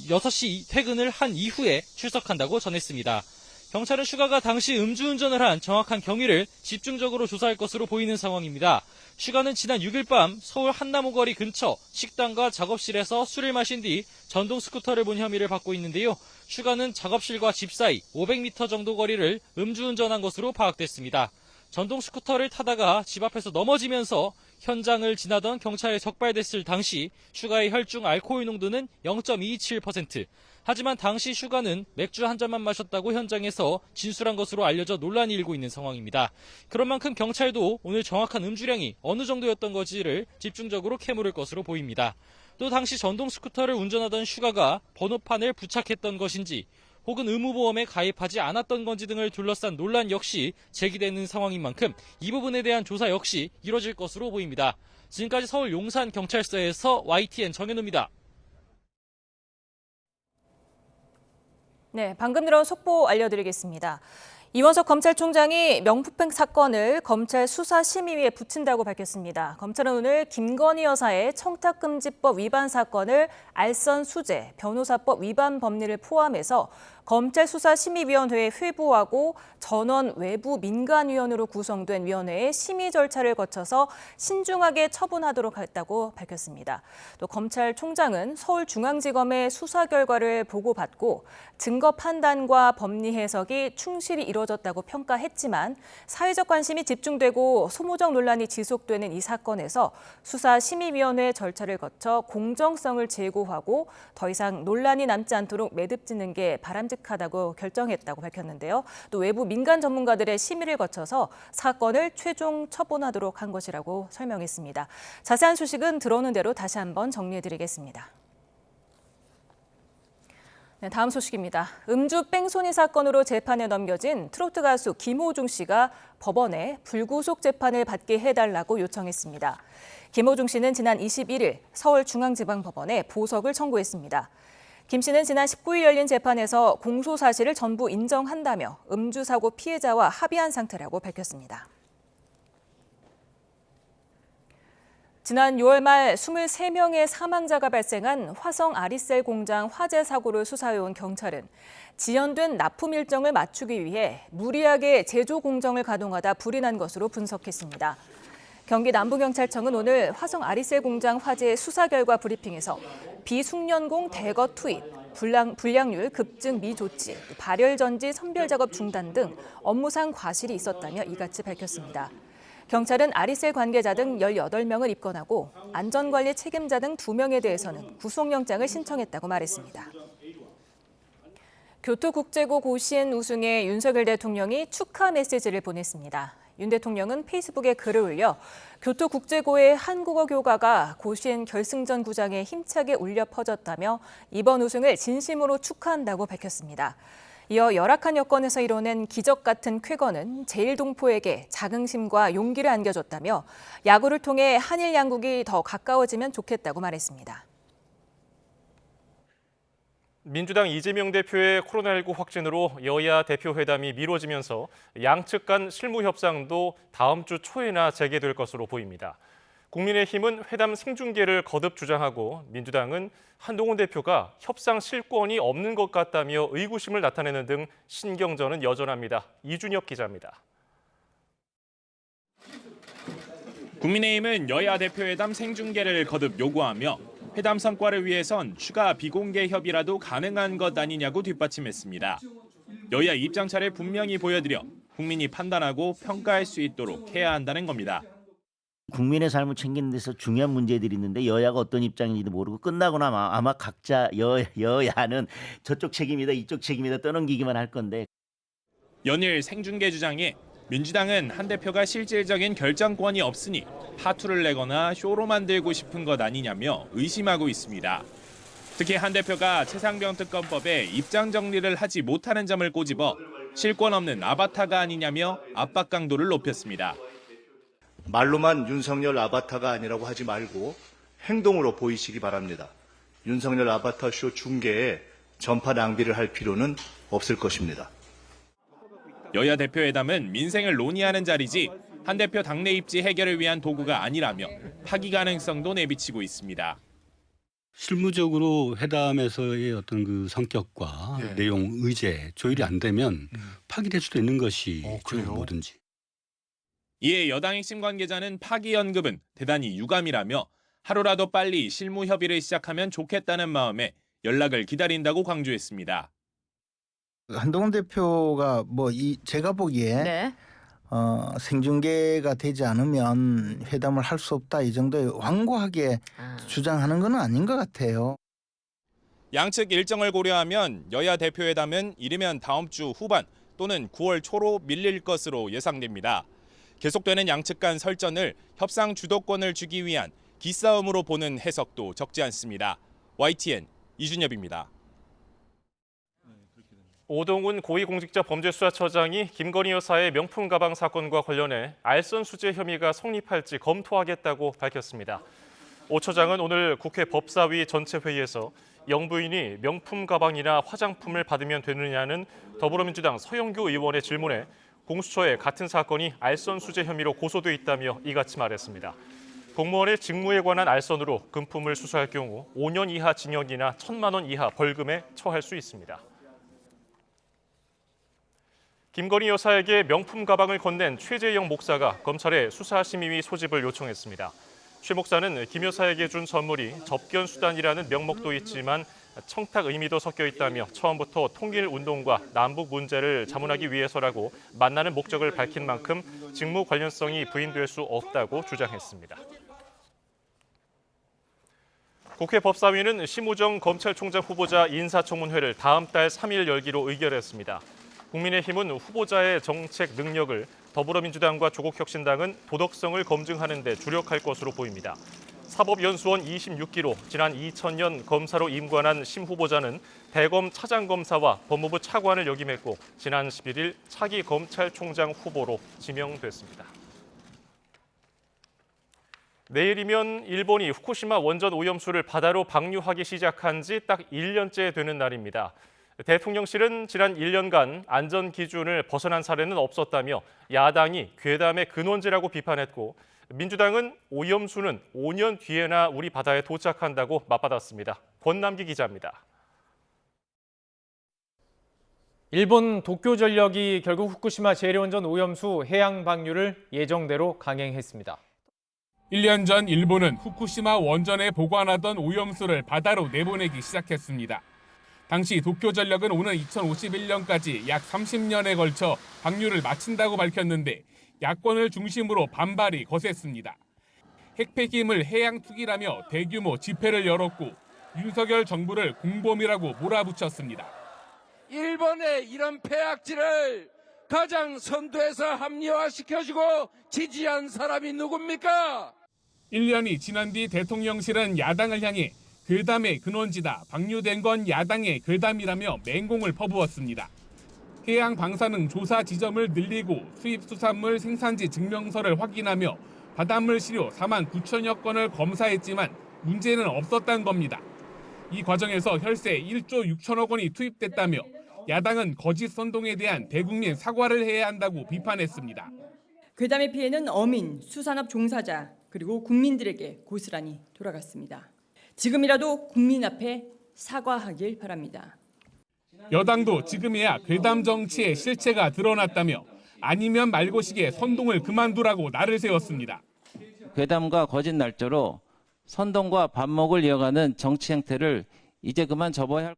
6시 퇴근을 한 이후에 출석한다고 전했습니다. 경찰은 슈가가 당시 음주운전을 한 정확한 경위를 집중적으로 조사할 것으로 보이는 상황입니다. 슈가는 지난 6일 밤 서울 한나무거리 근처 식당과 작업실에서 술을 마신 뒤 전동 스쿠터를 본 혐의를 받고 있는데요. 슈가는 작업실과 집 사이 500m 정도 거리를 음주운전한 것으로 파악됐습니다. 전동 스쿠터를 타다가 집 앞에서 넘어지면서 현장을 지나던 경찰에 적발됐을 당시 슈가의 혈중 알코올 농도는 0.27%. 하지만 당시 슈가는 맥주 한 잔만 마셨다고 현장에서 진술한 것으로 알려져 논란이 일고 있는 상황입니다. 그런 만큼 경찰도 오늘 정확한 음주량이 어느 정도였던 건지를 집중적으로 캐물을 것으로 보입니다. 또 당시 전동 스쿠터를 운전하던 슈가가 번호판을 부착했던 것인지 혹은 의무보험에 가입하지 않았던 건지 등을 둘러싼 논란 역시 제기되는 상황인 만큼 이 부분에 대한 조사 역시 이뤄질 것으로 보입니다. 지금까지 서울 용산경찰서에서 YTN 정현우입니다. 네, 방금 들은 속보 알려드리겠습니다. 이원석 검찰총장이 명품백 사건을 검찰 수사심의위에 붙인다고 밝혔습니다. 검찰은 오늘 김건희 여사의 청탁금지법 위반 사건을 알선 수재, 변호사법 위반 법리를 포함해서 검찰 수사심의위원회에 회부하고 전원 외부 민간위원으로 구성된 위원회의 심의 절차를 거쳐서 신중하게 처분하도록 했다고 밝혔습니다. 또 검찰총장은 서울중앙지검의 수사 결과를 보고받고 증거 판단과 법리 해석이 충실히 이루어졌다고 평가했지만 사회적 관심이 집중되고 소모적 논란이 지속되는 이 사건에서 수사심의위원회 절차를 거쳐 공정성을 제고하고 더 이상 논란이 남지 않도록 매듭짓는 게 바람직하다고 결정했다고 밝혔는데요. 또 외부 민간 전문가들의 심의를 거쳐서 사건을 최종 처분하도록 한 것이라고 설명했습니다. 자세한 소식은 들어오는 대로 다시 한번 정리해드리겠습니다. 네, 다음 소식입니다. 음주 뺑소니 사건으로 재판에 넘겨진 트로트 가수 김호중 씨가 법원에 불구속 재판을 받게 해달라고 요청했습니다. 김호중 씨는 지난 21일 서울중앙지방법원에 보석을 청구했습니다. 김 씨는 지난 19일 열린 재판에서 공소 사실을 전부 인정한다며 음주 사고 피해자와 합의한 상태라고 밝혔습니다. 지난 6월 말 23명의 사망자가 발생한 화성 아리셀 공장 화재 사고를 수사해온 경찰은 지연된 납품 일정을 맞추기 위해 무리하게 제조 공정을 가동하다 불이 난 것으로 분석했습니다. 경기 남부경찰청은 오늘 화성 아리셀 공장 화재 수사 결과 브리핑에서 비숙련공 대거 투입, 불량률 급증 미조치, 발열 전지 선별 작업 중단 등 업무상 과실이 있었다며 이같이 밝혔습니다. 경찰은 아리셀 관계자 등 18명을 입건하고 안전관리 책임자 등 2명에 대해서는 구속영장을 신청했다고 말했습니다. 교토국제고 고시엔 우승에 윤석열 대통령이 축하 메시지를 보냈습니다. 윤 대통령은 페이스북에 글을 올려 교토국제고의 한국어 교가가 고시엔 결승전 구장에 힘차게 울려 퍼졌다며 이번 우승을 진심으로 축하한다고 밝혔습니다. 이어 열악한 여건에서 이뤄낸 기적 같은 쾌거는 제일동포에게 자긍심과 용기를 안겨줬다며 야구를 통해 한일 양국이 더 가까워지면 좋겠다고 말했습니다. 민주당 이재명 대표의 코로나19 확진으로 여야 대표 회담이 미뤄지면서 양측 간 실무 협상도 다음 주 초에나 재개될 것으로 보입니다. 국민의힘은 회담 생중계를 거듭 주장하고 민주당은 한동훈 대표가 협상 실권이 없는 것 같다며 의구심을 나타내는 등 신경전은 여전합니다. 이준혁 기자입니다. 국민의힘은 여야 대표회담 생중계를 거듭 요구하며 회담 성과를 위해선 추가 비공개 협의라도 가능한 것 아니냐고 뒷받침했습니다. 여야 입장차를 분명히 보여드려 국민이 판단하고 평가할 수 있도록 해야 한다는 겁니다. 국민의 삶을 챙기는 데서 중요한 문제들이 있는데 여야가 어떤 입장인지도 모르고 끝나고 나면 아마 각자 여야는 저쪽 책임이다 이쪽 책임이다 떠넘기기만 할 건데. 연일 생중계 주장에 민주당은 한 대표가 실질적인 결정권이 없으니 파투를 내거나 쇼로 만들고 싶은 것 아니냐며 의심하고 있습니다. 특히 한 대표가 최상병 특검법에 입장 정리를 하지 못하는 점을 꼬집어 실권 없는 아바타가 아니냐며 압박 강도를 높였습니다. 말로만 윤석열 아바타가 아니라고 하지 말고 행동으로 보이시기 바랍니다. 윤석열 아바타 쇼 중계에 전파 낭비를 할 필요는 없을 것입니다. 여야 대표회담은 민생을 논의하는 자리지 한 대표 당내 입지 해결을 위한 도구가 아니라며 파기 가능성도 내비치고 있습니다. 실무적으로 회담에서의 어떤 그 성격과 내용, 의제 조율이 안 되면 파기될 수도 있는 것이죠. 뭐든지. 이에 여당 핵심 관계자는 파기 언급은 대단히 유감이라며 하루라도 빨리 실무 협의를 시작하면 좋겠다는 마음에 연락을 기다린다고 강조했습니다. 한동훈 대표가 제가 보기에 생중계가 되지 않으면 회담을 할 수 없다 이 정도의 완고하게 주장하는 건 아닌 것 같아요. 양측 일정을 고려하면 여야 대표회담은 이르면 다음 주 후반 또는 9월 초로 밀릴 것으로 예상됩니다. 계속되는 양측 간 설전을 협상 주도권을 주기 위한 기싸움으로 보는 해석도 적지 않습니다. YTN 이준엽입니다. 오동훈 고위공직자범죄수사처장이 김건희 여사의 명품 가방 사건과 관련해 알선 수재 혐의가 성립할지 검토하겠다고 밝혔습니다. 오 처장은 오늘 국회 법사위 전체 회의에서 영부인이 명품 가방이나 화장품을 받으면 되느냐는 더불어민주당 서영교 의원의 질문에 공수처에 같은 사건이 알선 수재 혐의로 고소돼 있다며 이같이 말했습니다. 공무원의 직무에 관한 알선으로 금품을 수수할 경우 5년 이하 징역이나 1,000만 원 이하 벌금에 처할 수 있습니다. 김건희 여사에게 명품 가방을 건넨 최재영 목사가 검찰에 수사심의위 소집을 요청했습니다. 최 목사는 김 여사에게 준 선물이 접견 수단이라는 명목도 있지만 청탁 의미도 섞여 있다며 처음부터 통일운동과 남북 문제를 자문하기 위해서라고 만나는 목적을 밝힌 만큼 직무 관련성이 부인될 수 없다고 주장했습니다. 국회 법사위는 심우정 검찰총장 후보자 인사청문회를 다음 달 3일 열기로 의결했습니다. 국민의힘은 후보자의 정책 능력을, 더불어민주당과 조국혁신당은 도덕성을 검증하는 데 주력할 것으로 보입니다. 사법연수원 26기로 지난 2000년 검사로 임관한 심 후보자는 대검 차장검사와 법무부 차관을 역임했고 지난 11일 차기 검찰총장 후보로 지명됐습니다. 내일이면 일본이 후쿠시마 원전 오염수를 바다로 방류하기 시작한 지 딱 1년째 되는 날입니다. 대통령실은 지난 1년간 안전 기준을 벗어난 사례는 없었다며 야당이 괴담의 근원지라고 비판했고 민주당은 오염수는 5년 뒤에나 우리 바다에 도착한다고 맞받았습니다. 권남기 기자입니다. 일본 도쿄전력이 결국 후쿠시마 제1원전 오염수 해양 방류를 예정대로 강행했습니다. 1년 전 일본은 후쿠시마 원전에 보관하던 오염수를 바다로 내보내기 시작했습니다. 당시 도쿄전력은 오는 2051년까지 약 30년에 걸쳐 방류를 마친다고 밝혔는데 야권을 중심으로 반발이 거셌습니다. 핵폐기물 해양 투기라며 대규모 집회를 열었고 윤석열 정부를 공범이라고 몰아붙였습니다. 일본의 이런 폐악질을 가장 선두에서 합리화시켜주고 지지한 사람이 누굽니까? 1년이 지난 뒤 대통령실은 야당을 향해 괴담의 근원지다, 방류된 건 야당의 괴담이라며 맹공을 퍼부었습니다. 해양 방사능 조사 지점을 늘리고 수입 수산물 생산지 증명서를 확인하며 바닷물 시료 4만 9천여 건을 검사했지만 문제는 없었다는 겁니다. 이 과정에서 혈세 1조 6천억 원이 투입됐다며 야당은 거짓 선동에 대한 대국민 사과를 해야 한다고 비판했습니다. 괴담의 피해는 어민, 수산업 종사자 그리고 국민들에게 고스란히 돌아갔습니다. 지금이라도 국민 앞에 사과하길 바랍니다. 여당도 지금이야 괴담 정치의 실체가 드러났다며 아니면 말고식의 선동을 그만두라고 날을 세웠습니다. 괴담과 거짓 날조로 선동과 반목을 이어가는 정치 행태를 이제 그만 접어야 할.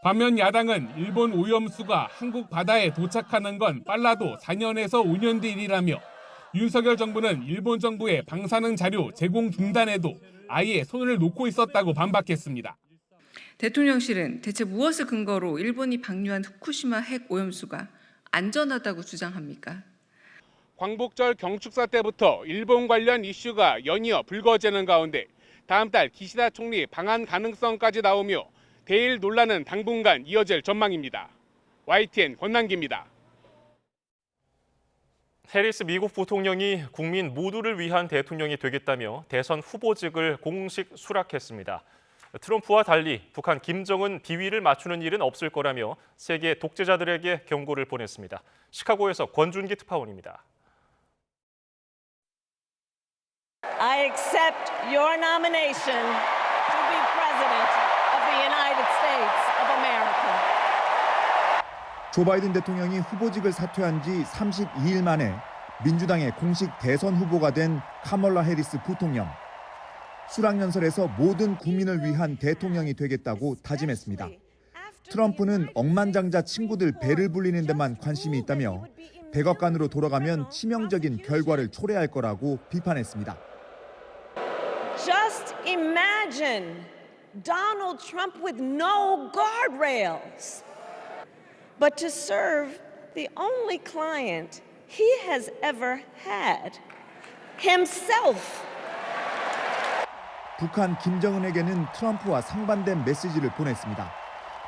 반면 야당은 일본 오염수가 한국 바다에 도착하는 건 빨라도 4년에서 5년 뒤 일이라며 윤석열 정부는 일본 정부의 방사능 자료 제공 중단에도 아예 손을 놓고 있었다고 반박했습니다. 대통령실은 대체 무엇을 근거로 일본이 방류한 후쿠시마 핵 오염수가 안전하다고 주장합니까? 광복절 경축사 때부터 일본 관련 이슈가 연이어 불거지는 가운데 다음 달 기시다 총리 방한 가능성까지 나오며 대일 논란은 당분간 이어질 전망입니다. YTN 권남기입니다. 해리스 미국 부통령이 국민 모두를 위한 대통령이 되겠다며 대선 후보직을 공식 수락했습니다. 트럼프와 달리 북한 김정은 비위를 맞추는 일은 없을 거라며 세계 독재자들에게 경고를 보냈습니다. 시카고에서 권준기 특파원입니다. I accept your nomination to be president. President of the United States of America. 조 바이든 대통령이 후보직을 사퇴한 지 32일 만에 민주당의 공식 대선 후보가 된 카멀라 해리스 부통령. 수락연설에서 모든 국민을 위한 대통령이 되겠다고 다짐했습니다. 트럼프는 억만장자 친구들 배를 불리는 데만 관심이 있다며 백악관으로 돌아가면 치명적인 결과를 초래할 거라고 비판했습니다. Just imagine Donald Trump with no guardrails, but to serve the only client he has ever had, himself. 북한 김정은에게는 트럼프와 상반된 메시지를 보냈습니다.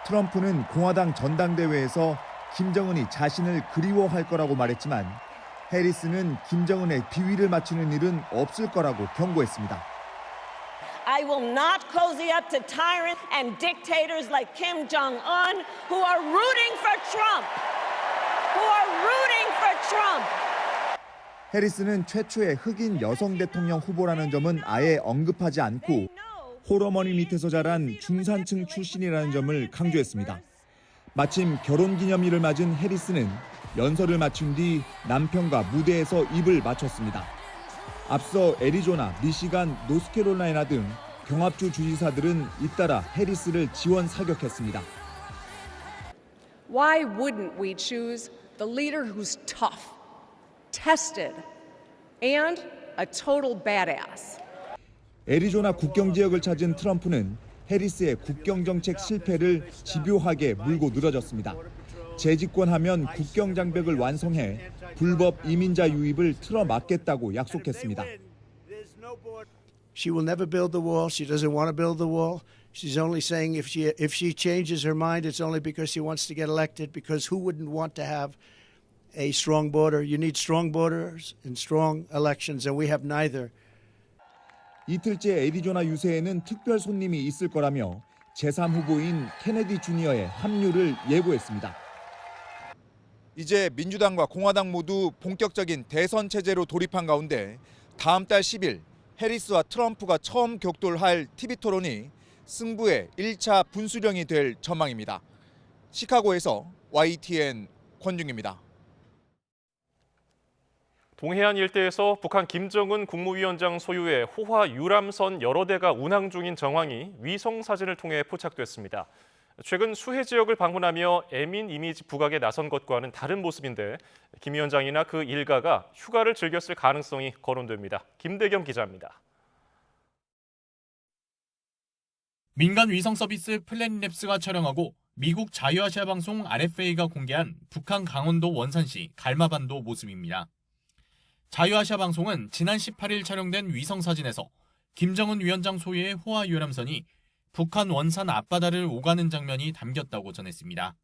트럼프는 공화당 전당대회에서 김정은이 자신을 그리워할 거라고 말했지만 해리스는 김정은의 비위를 맞추는 일은 없을 거라고 경고했습니다. I will not cozy up to tyrants and dictators like Kim Jong-un who are rooting for Trump. 해리스는 최초의 흑인 여성 대통령 후보라는 점은 아예 언급하지 않고 홀어머니 밑에서 자란 중산층 출신이라는 점을 강조했습니다. 마침 결혼기념일을 맞은 해리스는 연설을 마친 뒤 남편과 무대에서 입을 맞췄습니다. 앞서 애리조나, 미시간, 노스캐롤라이나 등 경합주 주지사들은 잇따라 해리스를 지원 사격했습니다. Why wouldn't we choose the leader who's tough, tested, and a total badass? 애리조나 국경 지역을 찾은 트럼프는 해리스의 국경 정책 실패를 집요하게 물고 늘어졌습니다. 재집권하면 국경 장벽을 완성해 불법 이민자 유입을 틀어막겠다고 약속했습니다. She will never build the wall. She doesn't want to build the wall. She's only saying if she changes her mind, it's only because she wants to get elected. Because who wouldn't want to have a strong border? You need strong borders and strong elections, and we have neither. 이틀째 애리조나 유세에는 특별 손님이 있을 거라며 제3후보인 케네디 주니어의 합류를 예고했습니다. 이제 민주당과 공화당 모두 본격적인 대선 체제로 돌입한 가운데 다음 달 10일 해리스와 트럼프가 처음 격돌할 TV 토론이 승부의 1차 분수령이 될 전망입니다. 시카고에서 YTN 권중입니다. 동해안 일대에서 북한 김정은 국무위원장 소유의 호화 유람선 여러 대가 운항 중인 정황이 위성 사진을 통해 포착됐습니다. 최근 수해 지역을 방문하며 애민 이미지 부각에 나선 것과는 다른 모습인데 김 위원장이나 그 일가가 휴가를 즐겼을 가능성이 거론됩니다. 김대겸 기자입니다. 민간 위성 서비스 플래닛랩스가 촬영하고 미국 자유아시아 방송 RFA가 공개한 북한 강원도 원산시 갈마반도 모습입니다. 자유아시아 방송은 지난 18일 촬영된 위성 사진에서 김정은 위원장 소유의 호화 유람선이 북한 원산 앞바다를 오가는 장면이 담겼다고 전했습니다.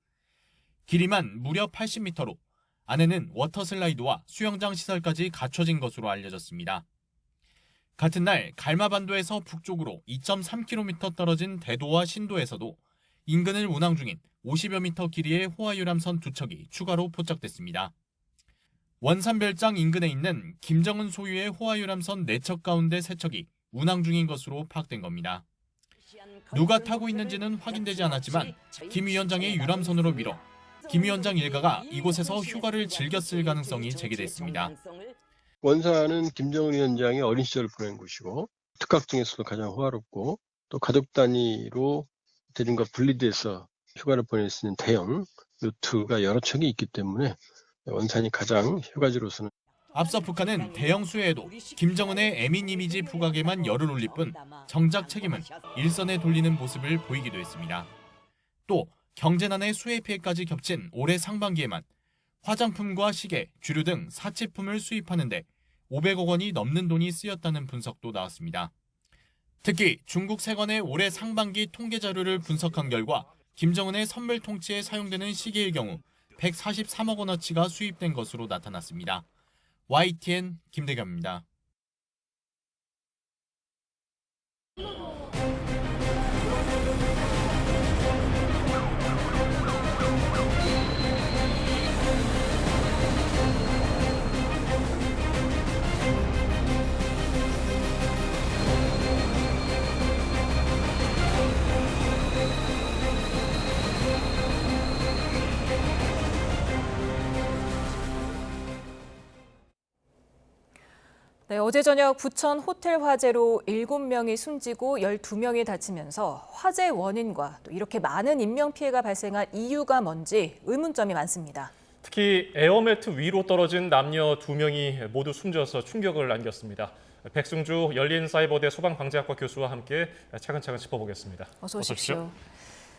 길이만 무려 80m로 안에는 워터슬라이드와 수영장 시설까지 갖춰진 것으로 알려졌습니다. 같은 날 갈마반도에서 북쪽으로 2.3km 떨어진 대도와 신도에서도 인근을 운항 중인 50여 미터 길이의 호화 유람선 2척이 추가로 포착됐습니다. 원산별장 인근에 있는 김정은 소유의 호화 유람선 4척 가운데 3척이 운항 중인 것으로 파악된 겁니다. 누가 타고 있는지는 확인되지 않았지만 김 위원장의 유람선으로 밀어 김 위원장 일가가 이곳에서 휴가를 즐겼을 가능성이 제기됐습니다. 원산은 김정은 위원장이 어린 시절을 보낸 곳이고 특각 중에서도 가장 호화롭고 또 가족 단위로 대중과 분리돼서 휴가를 보낼 수 있는 대형 루트가 여러 척이 있기 때문에 원산이 가장 휴가지로서는. 앞서 북한은 대형 수해에도 김정은의 애민 이미지 부각에만 열을 올릴 뿐 정작 책임은 일선에 돌리는 모습을 보이기도 했습니다. 또 경제난의 수해 피해까지 겹친 올해 상반기에만 화장품과 시계, 주류 등 사치품을 수입하는 데 500억 원이 넘는 돈이 쓰였다는 분석도 나왔습니다. 특히 중국 세관의 올해 상반기 통계 자료를 분석한 결과 김정은의 선물 통치에 사용되는 시계의 경우 143억 원어치가 수입된 것으로 나타났습니다. YTN 김대겸입니다. 네, 어제 저녁 부천 호텔 화재로 7명이 숨지고 12명이 다치면서 화재 원인과 또 이렇게 많은 인명피해가 발생한 이유가 뭔지 의문점이 많습니다. 특히 에어매트 위로 떨어진 남녀 2명이 모두 숨져서 충격을 안겼습니다. 백승주 열린사이버대 소방방재학과 교수와 함께 차근차근 짚어보겠습니다. 어서 오십시오.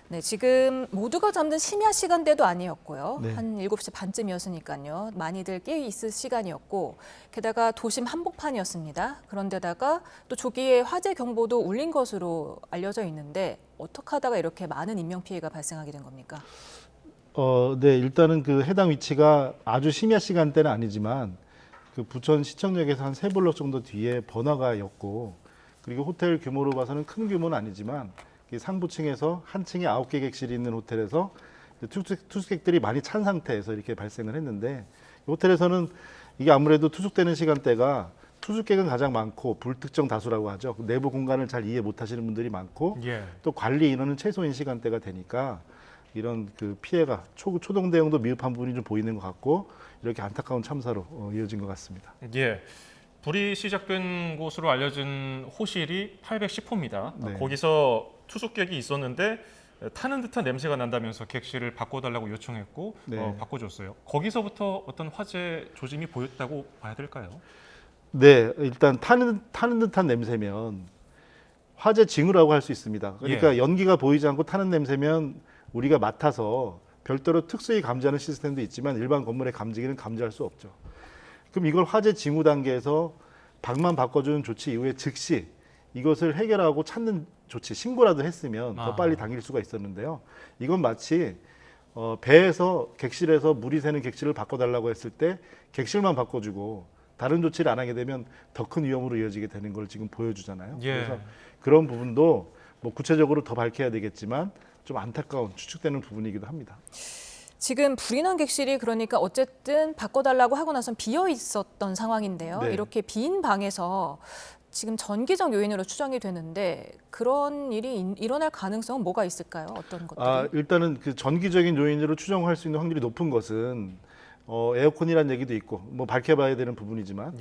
네, 지금 모두가 잠든 심야 시간대도 아니었고요. 네. 한 7시 반쯤이었으니까요. 많이들 깨 있을 시간이었고 게다가 도심 한복판이었습니다. 그런데다가 또 조기에 화재 경보도 울린 것으로 알려져 있는데 어떻게 하다가 이렇게 많은 인명피해가 발생하게 된 겁니까? 네, 일단은 그 해당 위치가 아주 심야 시간대는 아니지만 그 부천 시청역에서 한 3블록 정도 뒤에 번화가였고, 그리고 호텔 규모로 봐서는 큰 규모는 아니지만 상부층에서 한 층에 9개 객실이 있는 호텔에서 투숙객들이 많이 찬 상태에서 이렇게 발생을 했는데, 호텔에서는 이게 아무래도 투숙되는 시간대가 투숙객은 가장 많고 불특정 다수라고 하죠. 내부 공간을 잘 이해 못 하시는 분들이 많고 또 관리 인원은 최소인 시간대가 되니까 이런 그 피해가 초동 대응도 미흡한 부분이 좀 보이는 것 같고, 이렇게 안타까운 참사로 이어진 것 같습니다. 예. 불이 시작된 곳으로 알려진 호실이 810호입니다. 네. 거기서 투숙객이 있었는데 타는 듯한 냄새가 난다면서 객실을 바꿔달라고 요청했고 네. 바꿔줬어요. 거기서부터 어떤 화재 조짐이 보였다고 봐야 될까요? 네, 일단 타는 듯한 냄새면 화재 징후라고 할 수 있습니다. 그러니까 연기가 보이지 않고 타는 냄새면 우리가 맡아서 별도로 특수히 감지하는 시스템도 있지만 일반 건물의 감지기는 감지할 수 없죠. 그럼 이걸 화재 징후 단계에서 방만 바꿔주는 조치 이후에 즉시 이것을 해결하고 찾는 조치, 신고라도 했으면 더 빨리 당길 수가 있었는데요. 이건 마치 배에서 객실에서 물이 새는 객실을 바꿔달라고 했을 때 객실만 바꿔주고 다른 조치를 안 하게 되면 더 큰 위험으로 이어지게 되는 걸 지금 보여주잖아요. 그래서 그런 부분도 뭐 구체적으로 더 밝혀야 되겠지만 좀 안타까운 추측되는 부분이기도 합니다. 지금 불이 난 객실이 그러니까 어쨌든 바꿔달라고 하고 나선 비어 있었던 상황인데요. 네. 이렇게 빈 방에서 지금 전기적 요인으로 추정이 되는데 그런 일이 일어날 가능성은 뭐가 있을까요? 어떤 것들이? 일단은 그 전기적인 요인으로 추정할 수 있는 확률이 높은 것은 에어컨이라는 얘기도 있고 뭐 밝혀봐야 되는 부분이지만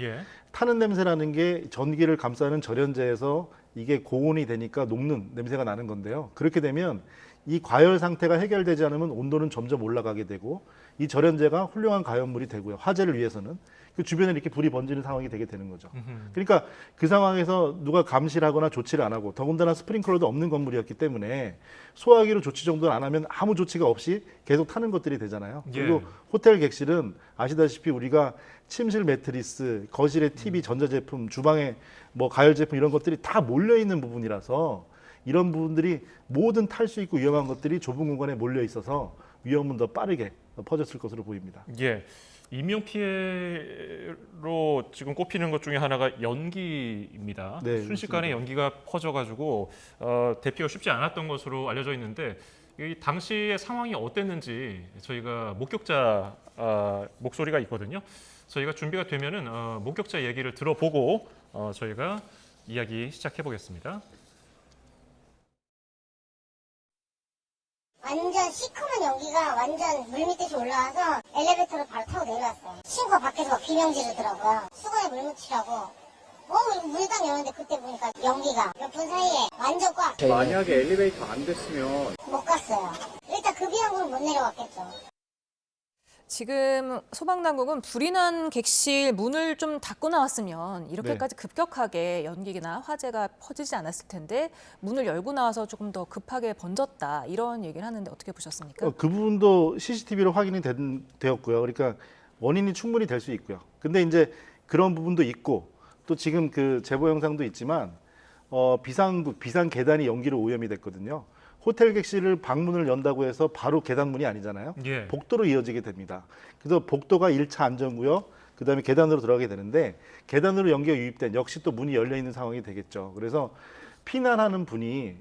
타는 냄새라는 게 전기를 감싸는 절연제에서 이게 고온이 되니까 녹는 냄새가 나는 건데요. 그렇게 되면 이 과열 상태가 해결되지 않으면 온도는 점점 올라가게 되고 이 절연제가 훌륭한 가연물이 되고요. 화재를 위해서는 그 주변에 이렇게 불이 번지는 상황이 되게 되는 거죠. 그러니까 그 상황에서 누가 감시를 하거나 조치를 안 하고 더군다나 스프링클러도 없는 건물이었기 때문에 소화기로 조치 정도는 안 하면 아무 조치가 없이 계속 타는 것들이 되잖아요. 그리고 호텔 객실은 아시다시피 우리가 침실 매트리스, 거실에 TV, 전자제품, 주방에 뭐 가열 제품 이런 것들이 다 몰려 있는 부분이라서 이런 부분들이 모든 탈 수 있고 위험한 것들이 좁은 공간에 몰려 있어서 위험은 더 빠르게 퍼졌을 것으로 보입니다. 예. 인명 피해로 지금 꼽히는 것 중에 하나가 연기입니다. 네, 순식간에 연기가 퍼져가지고 대피가 쉽지 않았던 것으로 알려져 있는데 이 당시의 상황이 어땠는지 저희가 목격자 목소리가 있거든요. 저희가 준비가 되면은 목격자 얘기를 들어보고 저희가 이야기 시작해 보겠습니다. 완전 시커먼 연기가 완전 물밑에서 올라와서 엘리베이터를 바로 타고 내려왔어요. 친구가 밖에서 막 비명 지르더라고요. 수건에 물 묻히라고. 물당 여는데 그때 보니까 연기가 몇 분 사이에 완전 꽉. 만약에 엘리베이터 안 됐으면 못 갔어요. 일단 그 비용으로 못 내려왔겠죠. 지금 소방당국은 불이 난 객실 문을 좀 닫고 나왔으면 이렇게까지 급격하게 연기나 화재가 퍼지지 않았을 텐데 문을 열고 나와서 조금 더 급하게 번졌다 이런 얘기를 하는데 어떻게 보셨습니까? 그 부분도 CCTV로 확인이 되었고요. 그러니까 원인이 충분히 될 수 있고요. 근데 이제 그런 부분도 있고 또 지금 그 제보 영상도 있지만 비상 계단이 연기로 오염이 됐거든요. 호텔 객실을 방문을 연다고 해서 바로 계단문이 아니잖아요. 복도로 이어지게 됩니다. 그래서 복도가 1차 안전구역, 그다음에 계단으로 들어가게 되는데 계단으로 연기가 유입된 역시 또 문이 열려 있는 상황이 되겠죠. 그래서 피난하는 분이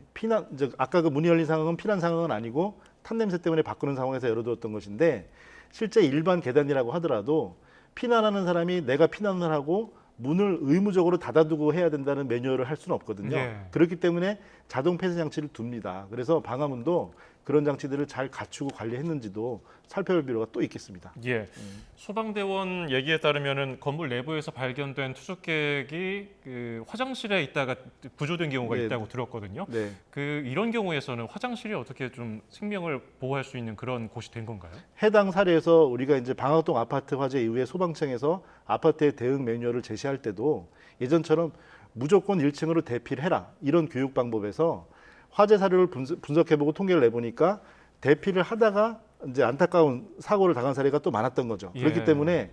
아까 그 문이 열린 상황은 피난 상황은 아니고 탄 냄새 때문에 바꾸는 상황에서 열어두었던 것인데 실제 일반 계단이라고 하더라도 피난하는 사람이 내가 피난을 하고 문을 의무적으로 닫아두고 해야 된다는 매뉴얼을 할 수는 없거든요. 그렇기 때문에 자동 폐쇄 장치를 둡니다. 그래서 방화문도 그런 장치들을 잘 갖추고 관리했는지도 살펴볼 필요가 또 있겠습니다. 예. 소방대원 얘기에 따르면은 건물 내부에서 발견된 투숙객이 그 화장실에 있다가 구조된 경우가 네. 있다고 들었거든요. 네. 이런 경우에서는 화장실이 어떻게 좀 생명을 보호할 수 있는 그런 곳이 된 건가요? 해당 사례에서 우리가 이제 방학동 아파트 화재 이후에 소방청에서 아파트의 대응 매뉴얼을 제시할 때도 예전처럼 무조건 1층으로 대피를 해라 이런 교육 방법에서 화재 사료를 분석해보고 통계를 내보니까 대피를 하다가 이제 안타까운 사고를 당한 사례가 또 많았던 거죠. 예. 그렇기 때문에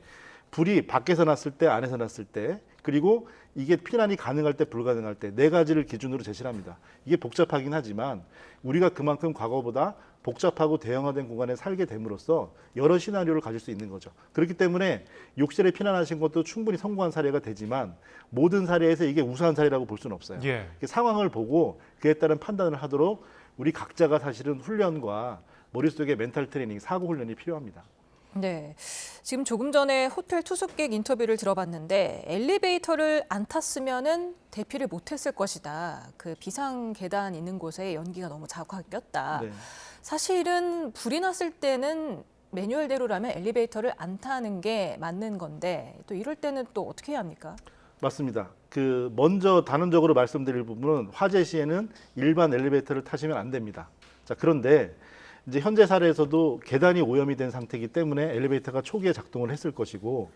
불이 밖에서 났을 때, 안에서 났을 때, 그리고 이게 피난이 가능할 때, 불가능할 때 네 가지를 기준으로 제시를 합니다. 이게 복잡하긴 하지만 우리가 그만큼 과거보다 복잡하고 대형화된 공간에 살게 됨으로써 여러 시나리오를 가질 수 있는 거죠. 그렇기 때문에 욕실에 피난하신 것도 충분히 성공한 사례가 되지만 모든 사례에서 이게 우수한 사례라고 볼 수는 없어요. 예. 상황을 보고 그에 따른 판단을 하도록 우리 각자가 사실은 훈련과 머릿속에 멘탈 트레이닝, 사고 훈련이 필요합니다. 네, 지금 조금 전에 호텔 투숙객 인터뷰를 들어봤는데 엘리베이터를 안 탔으면은 대피를 못했을 것이다. 그 비상 계단 있는 곳에 연기가 너무 자국하게 꼈다. 네. 사실은 불이 났을 때는 매뉴얼대로라면 엘리베이터를 안 타는 게 맞는 건데 또 이럴 때는 또 어떻게 해야 합니까? 맞습니다. 먼저 단언적으로 말씀드릴 부분은 화재 시에는 일반 엘리베이터를 타시면 안 됩니다. 자, 그런데 이제 현재 사례에서도 계단이 오염이 된 상태이기 때문에 엘리베이터가 초기에 작동을 했을 것이고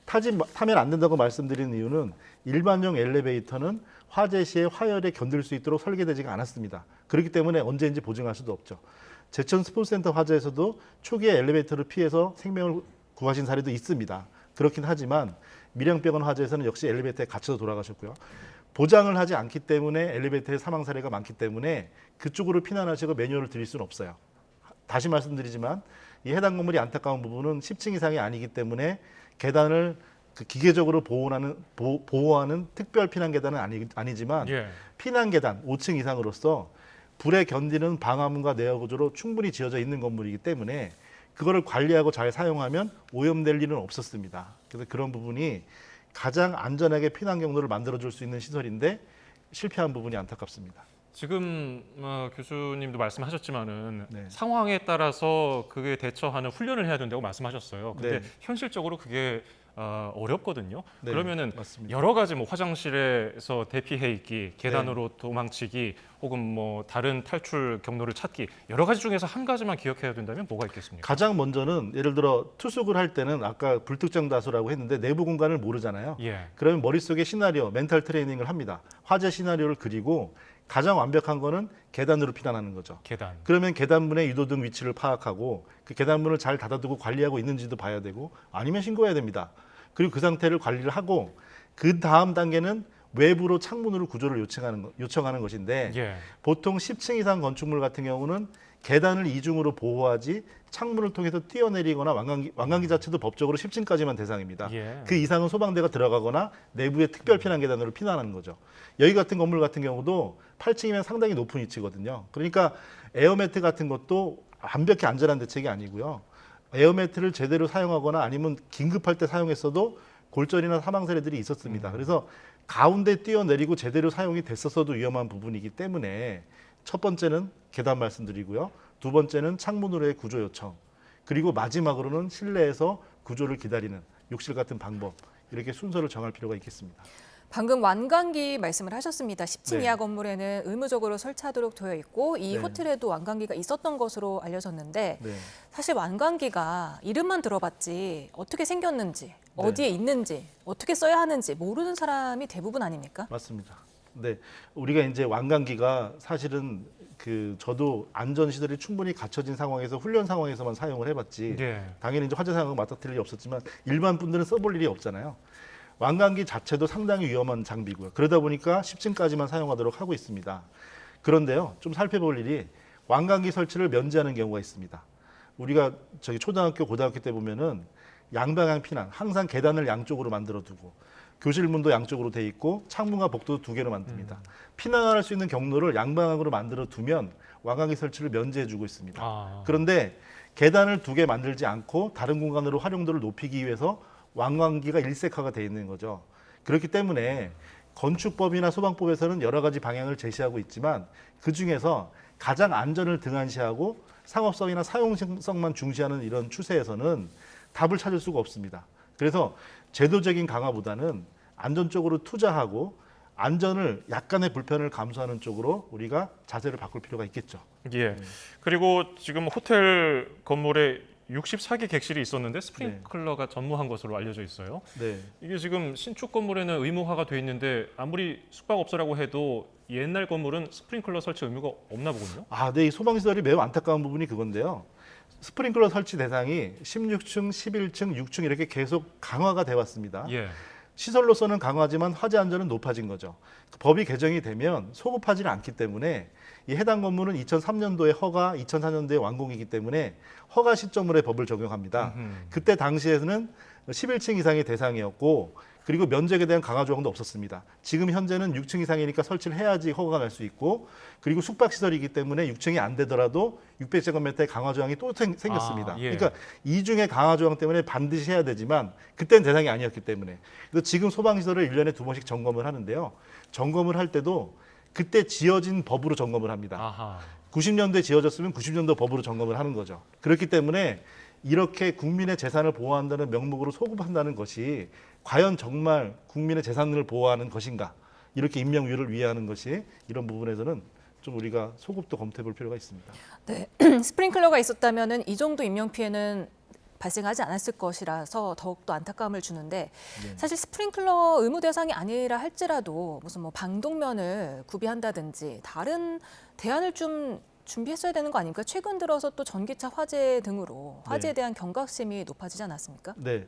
타면 안 된다고 말씀드리는 이유는 일반용 엘리베이터는 화재 시에 화열에 견딜 수 있도록 설계되지가 않았습니다. 그렇기 때문에 언제인지 보증할 수도 없죠. 제천 스포츠센터 화재에서도 초기에 엘리베이터를 피해서 생명을 구하신 사례도 있습니다. 그렇긴 하지만 밀양병원 화재에서는 역시 엘리베이터에 갇혀서 돌아가셨고요. 보장을 하지 않기 때문에 엘리베이터의 사망 사례가 많기 때문에 그쪽으로 피난하시고 매뉴얼을 드릴 수는 없어요. 다시 말씀드리지만 이 해당 건물이 안타까운 부분은 10층 이상이 아니기 때문에 계단을 기계적으로 보호하는 특별 피난 계단은 아니지만 예. 피난 계단 5층 이상으로서 불에 견디는 방화문과 내화 구조로 충분히 지어져 있는 건물이기 때문에 그거를 관리하고 잘 사용하면 오염될 일은 없었습니다. 그래서 그런 부분이 가장 안전하게 피난 경로를 만들어줄 수 있는 시설인데 실패한 부분이 안타깝습니다. 지금 교수님도 말씀하셨지만은 네. 상황에 따라서 그게 대처하는 훈련을 해야 된다고 말씀하셨어요. 근데 네. 현실적으로 그게 어렵거든요. 네, 그러면은 맞습니다. 여러 가지 화장실에서 대피해 있기, 계단으로 도망치기, 혹은 다른 탈출 경로를 찾기 여러 가지 중에서 한 가지만 기억해야 된다면 뭐가 있겠습니까? 가장 먼저는 예를 들어 투숙을 할 때는 아까 불특정 다수라고 했는데 내부 공간을 모르잖아요. 예. 그러면 머릿속에 시나리오, 멘탈 트레이닝을 합니다. 화재 시나리오를 그리고 가장 완벽한 거는 계단으로 피난하는 거죠. 계단. 그러면 계단문의 유도등 위치를 파악하고 그 계단문을 잘 닫아두고 관리하고 있는지도 봐야 되고 아니면 신고해야 됩니다. 그리고 그 상태를 관리를 하고 그 다음 단계는 외부로 창문으로 구조를 요청하는 것인데 예. 보통 10층 이상 건축물 같은 경우는 계단을 이중으로 보호하지 창문을 통해서 뛰어내리거나 완강기 자체도 법적으로 10층까지만 대상입니다. 예. 그 이상은 소방대가 들어가거나 내부의 특별 피난 계단으로 피난하는 거죠. 여기 같은 건물 같은 경우도 8층이면 상당히 높은 위치거든요. 그러니까 에어매트 같은 것도 완벽히 안전한 대책이 아니고요. 에어매트를 제대로 사용하거나 아니면 긴급할 때 사용했어도 골절이나 사망 사례들이 있었습니다. 그래서 가운데 뛰어내리고 제대로 사용이 됐었어도 위험한 부분이기 때문에 첫 번째는 계단 말씀드리고요. 두 번째는 창문으로의 구조 요청. 그리고 마지막으로는 실내에서 구조를 기다리는 욕실 같은 방법. 이렇게 순서를 정할 필요가 있겠습니다. 방금 완강기 말씀을 하셨습니다. 10층 네. 이하 건물에는 의무적으로 설치하도록 되어 있고 이 네. 호텔에도 완강기가 있었던 것으로 알려졌는데 네. 사실 완강기가 이름만 들어봤지 어떻게 생겼는지, 어디에 있는지, 어떻게 써야 하는지 모르는 사람이 대부분 아닙니까? 맞습니다. 네, 우리가 이제 완강기가 사실은 저도 안전 시설이 충분히 갖춰진 상황에서 훈련 상황에서만 사용을 해봤지. 예. 당연히 이제 화재 상황을 맞닥뜨릴 일이 없었지만 일반 분들은 써볼 일이 없잖아요. 완강기 자체도 상당히 위험한 장비고요. 그러다 보니까 10층까지만 사용하도록 하고 있습니다. 그런데요, 좀 살펴볼 일이 완강기 설치를 면제하는 경우가 있습니다. 우리가 초등학교, 고등학교 때 보면은 양방향 피난, 항상 계단을 양쪽으로 만들어 두고 교실문도 양쪽으로 돼 있고 창문과 복도도 두 개로 만듭니다. 피난할 수 있는 경로를 양방향으로 만들어 두면 완강기 설치를 면제해 주고 있습니다. 그런데 계단을 두 개 만들지 않고 다른 공간으로 활용도를 높이기 위해서 완강기가 일색화가 돼 있는 거죠. 그렇기 때문에 건축법이나 소방법에서는 여러 가지 방향을 제시하고 있지만 그중에서 가장 안전을 등한시하고 상업성이나 사용성만 중시하는 이런 추세에서는 답을 찾을 수가 없습니다. 그래서 제도적인 강화보다는 안전 쪽으로 투자하고 안전을 약간의 불편을 감수하는 쪽으로 우리가 자세를 바꿀 필요가 있겠죠. 예. 그리고 지금 호텔 건물에 64개 객실이 있었는데 스프링클러가 전무한 것으로 알려져 있어요. 네. 이게 지금 신축 건물에는 의무화가 돼 있는데 아무리 숙박업소라고 해도 옛날 건물은 스프링클러 설치 의무가 없나 보군요. 네. 이 소방시설이 매우 안타까운 부분이 그건데요. 스프링클러 설치 대상이 16층, 11층, 6층 이렇게 계속 강화가 돼 왔습니다. 예. 시설로서는 강화하지만 화재 안전은 높아진 거죠. 법이 개정이 되면 소급하지는 않기 때문에 이 해당 건물은 2003년도에 허가, 2004년도에 완공이기 때문에 허가 시점으로 법을 적용합니다. 그때 당시에는 11층 이상의 대상이었고 그리고 면적에 대한 강화 조항도 없었습니다. 지금 현재는 6층 이상이니까 설치를 해야지 허가가 날 수 있고 그리고 숙박시설이기 때문에 6층이 안 되더라도 600제곱미터의 강화 조항이 또 생겼습니다. 예. 그러니까 이중의 강화 조항 때문에 반드시 해야 되지만 그때는 대상이 아니었기 때문에. 그래서 지금 소방시설을 1년에 2번씩 점검을 하는데요. 점검을 할 때도 그때 지어진 법으로 점검을 합니다. 90년도에 지어졌으면 90년도 법으로 점검을 하는 거죠. 그렇기 때문에 이렇게 국민의 재산을 보호한다는 명목으로 소급한다는 것이 과연 정말 국민의 재산을 보호하는 것인가? 이렇게 인명위를 위해하는 것이 이런 부분에서는 좀 우리가 소급도 검토해 볼 필요가 있습니다. 네, 스프링클러가 있었다면은 이 정도 인명 피해는 발생하지 않았을 것이라서 더욱더 안타까움을 주는데 사실 스프링클러 의무 대상이 아니라 할지라도 무슨 뭐 방독면을 구비한다든지 다른 대안을 좀 준비했어야 되는 거 아닙니까? 최근 들어서 또 전기차 화재 등으로 화재에 대한 경각심이 높아지지 않았습니까? 네,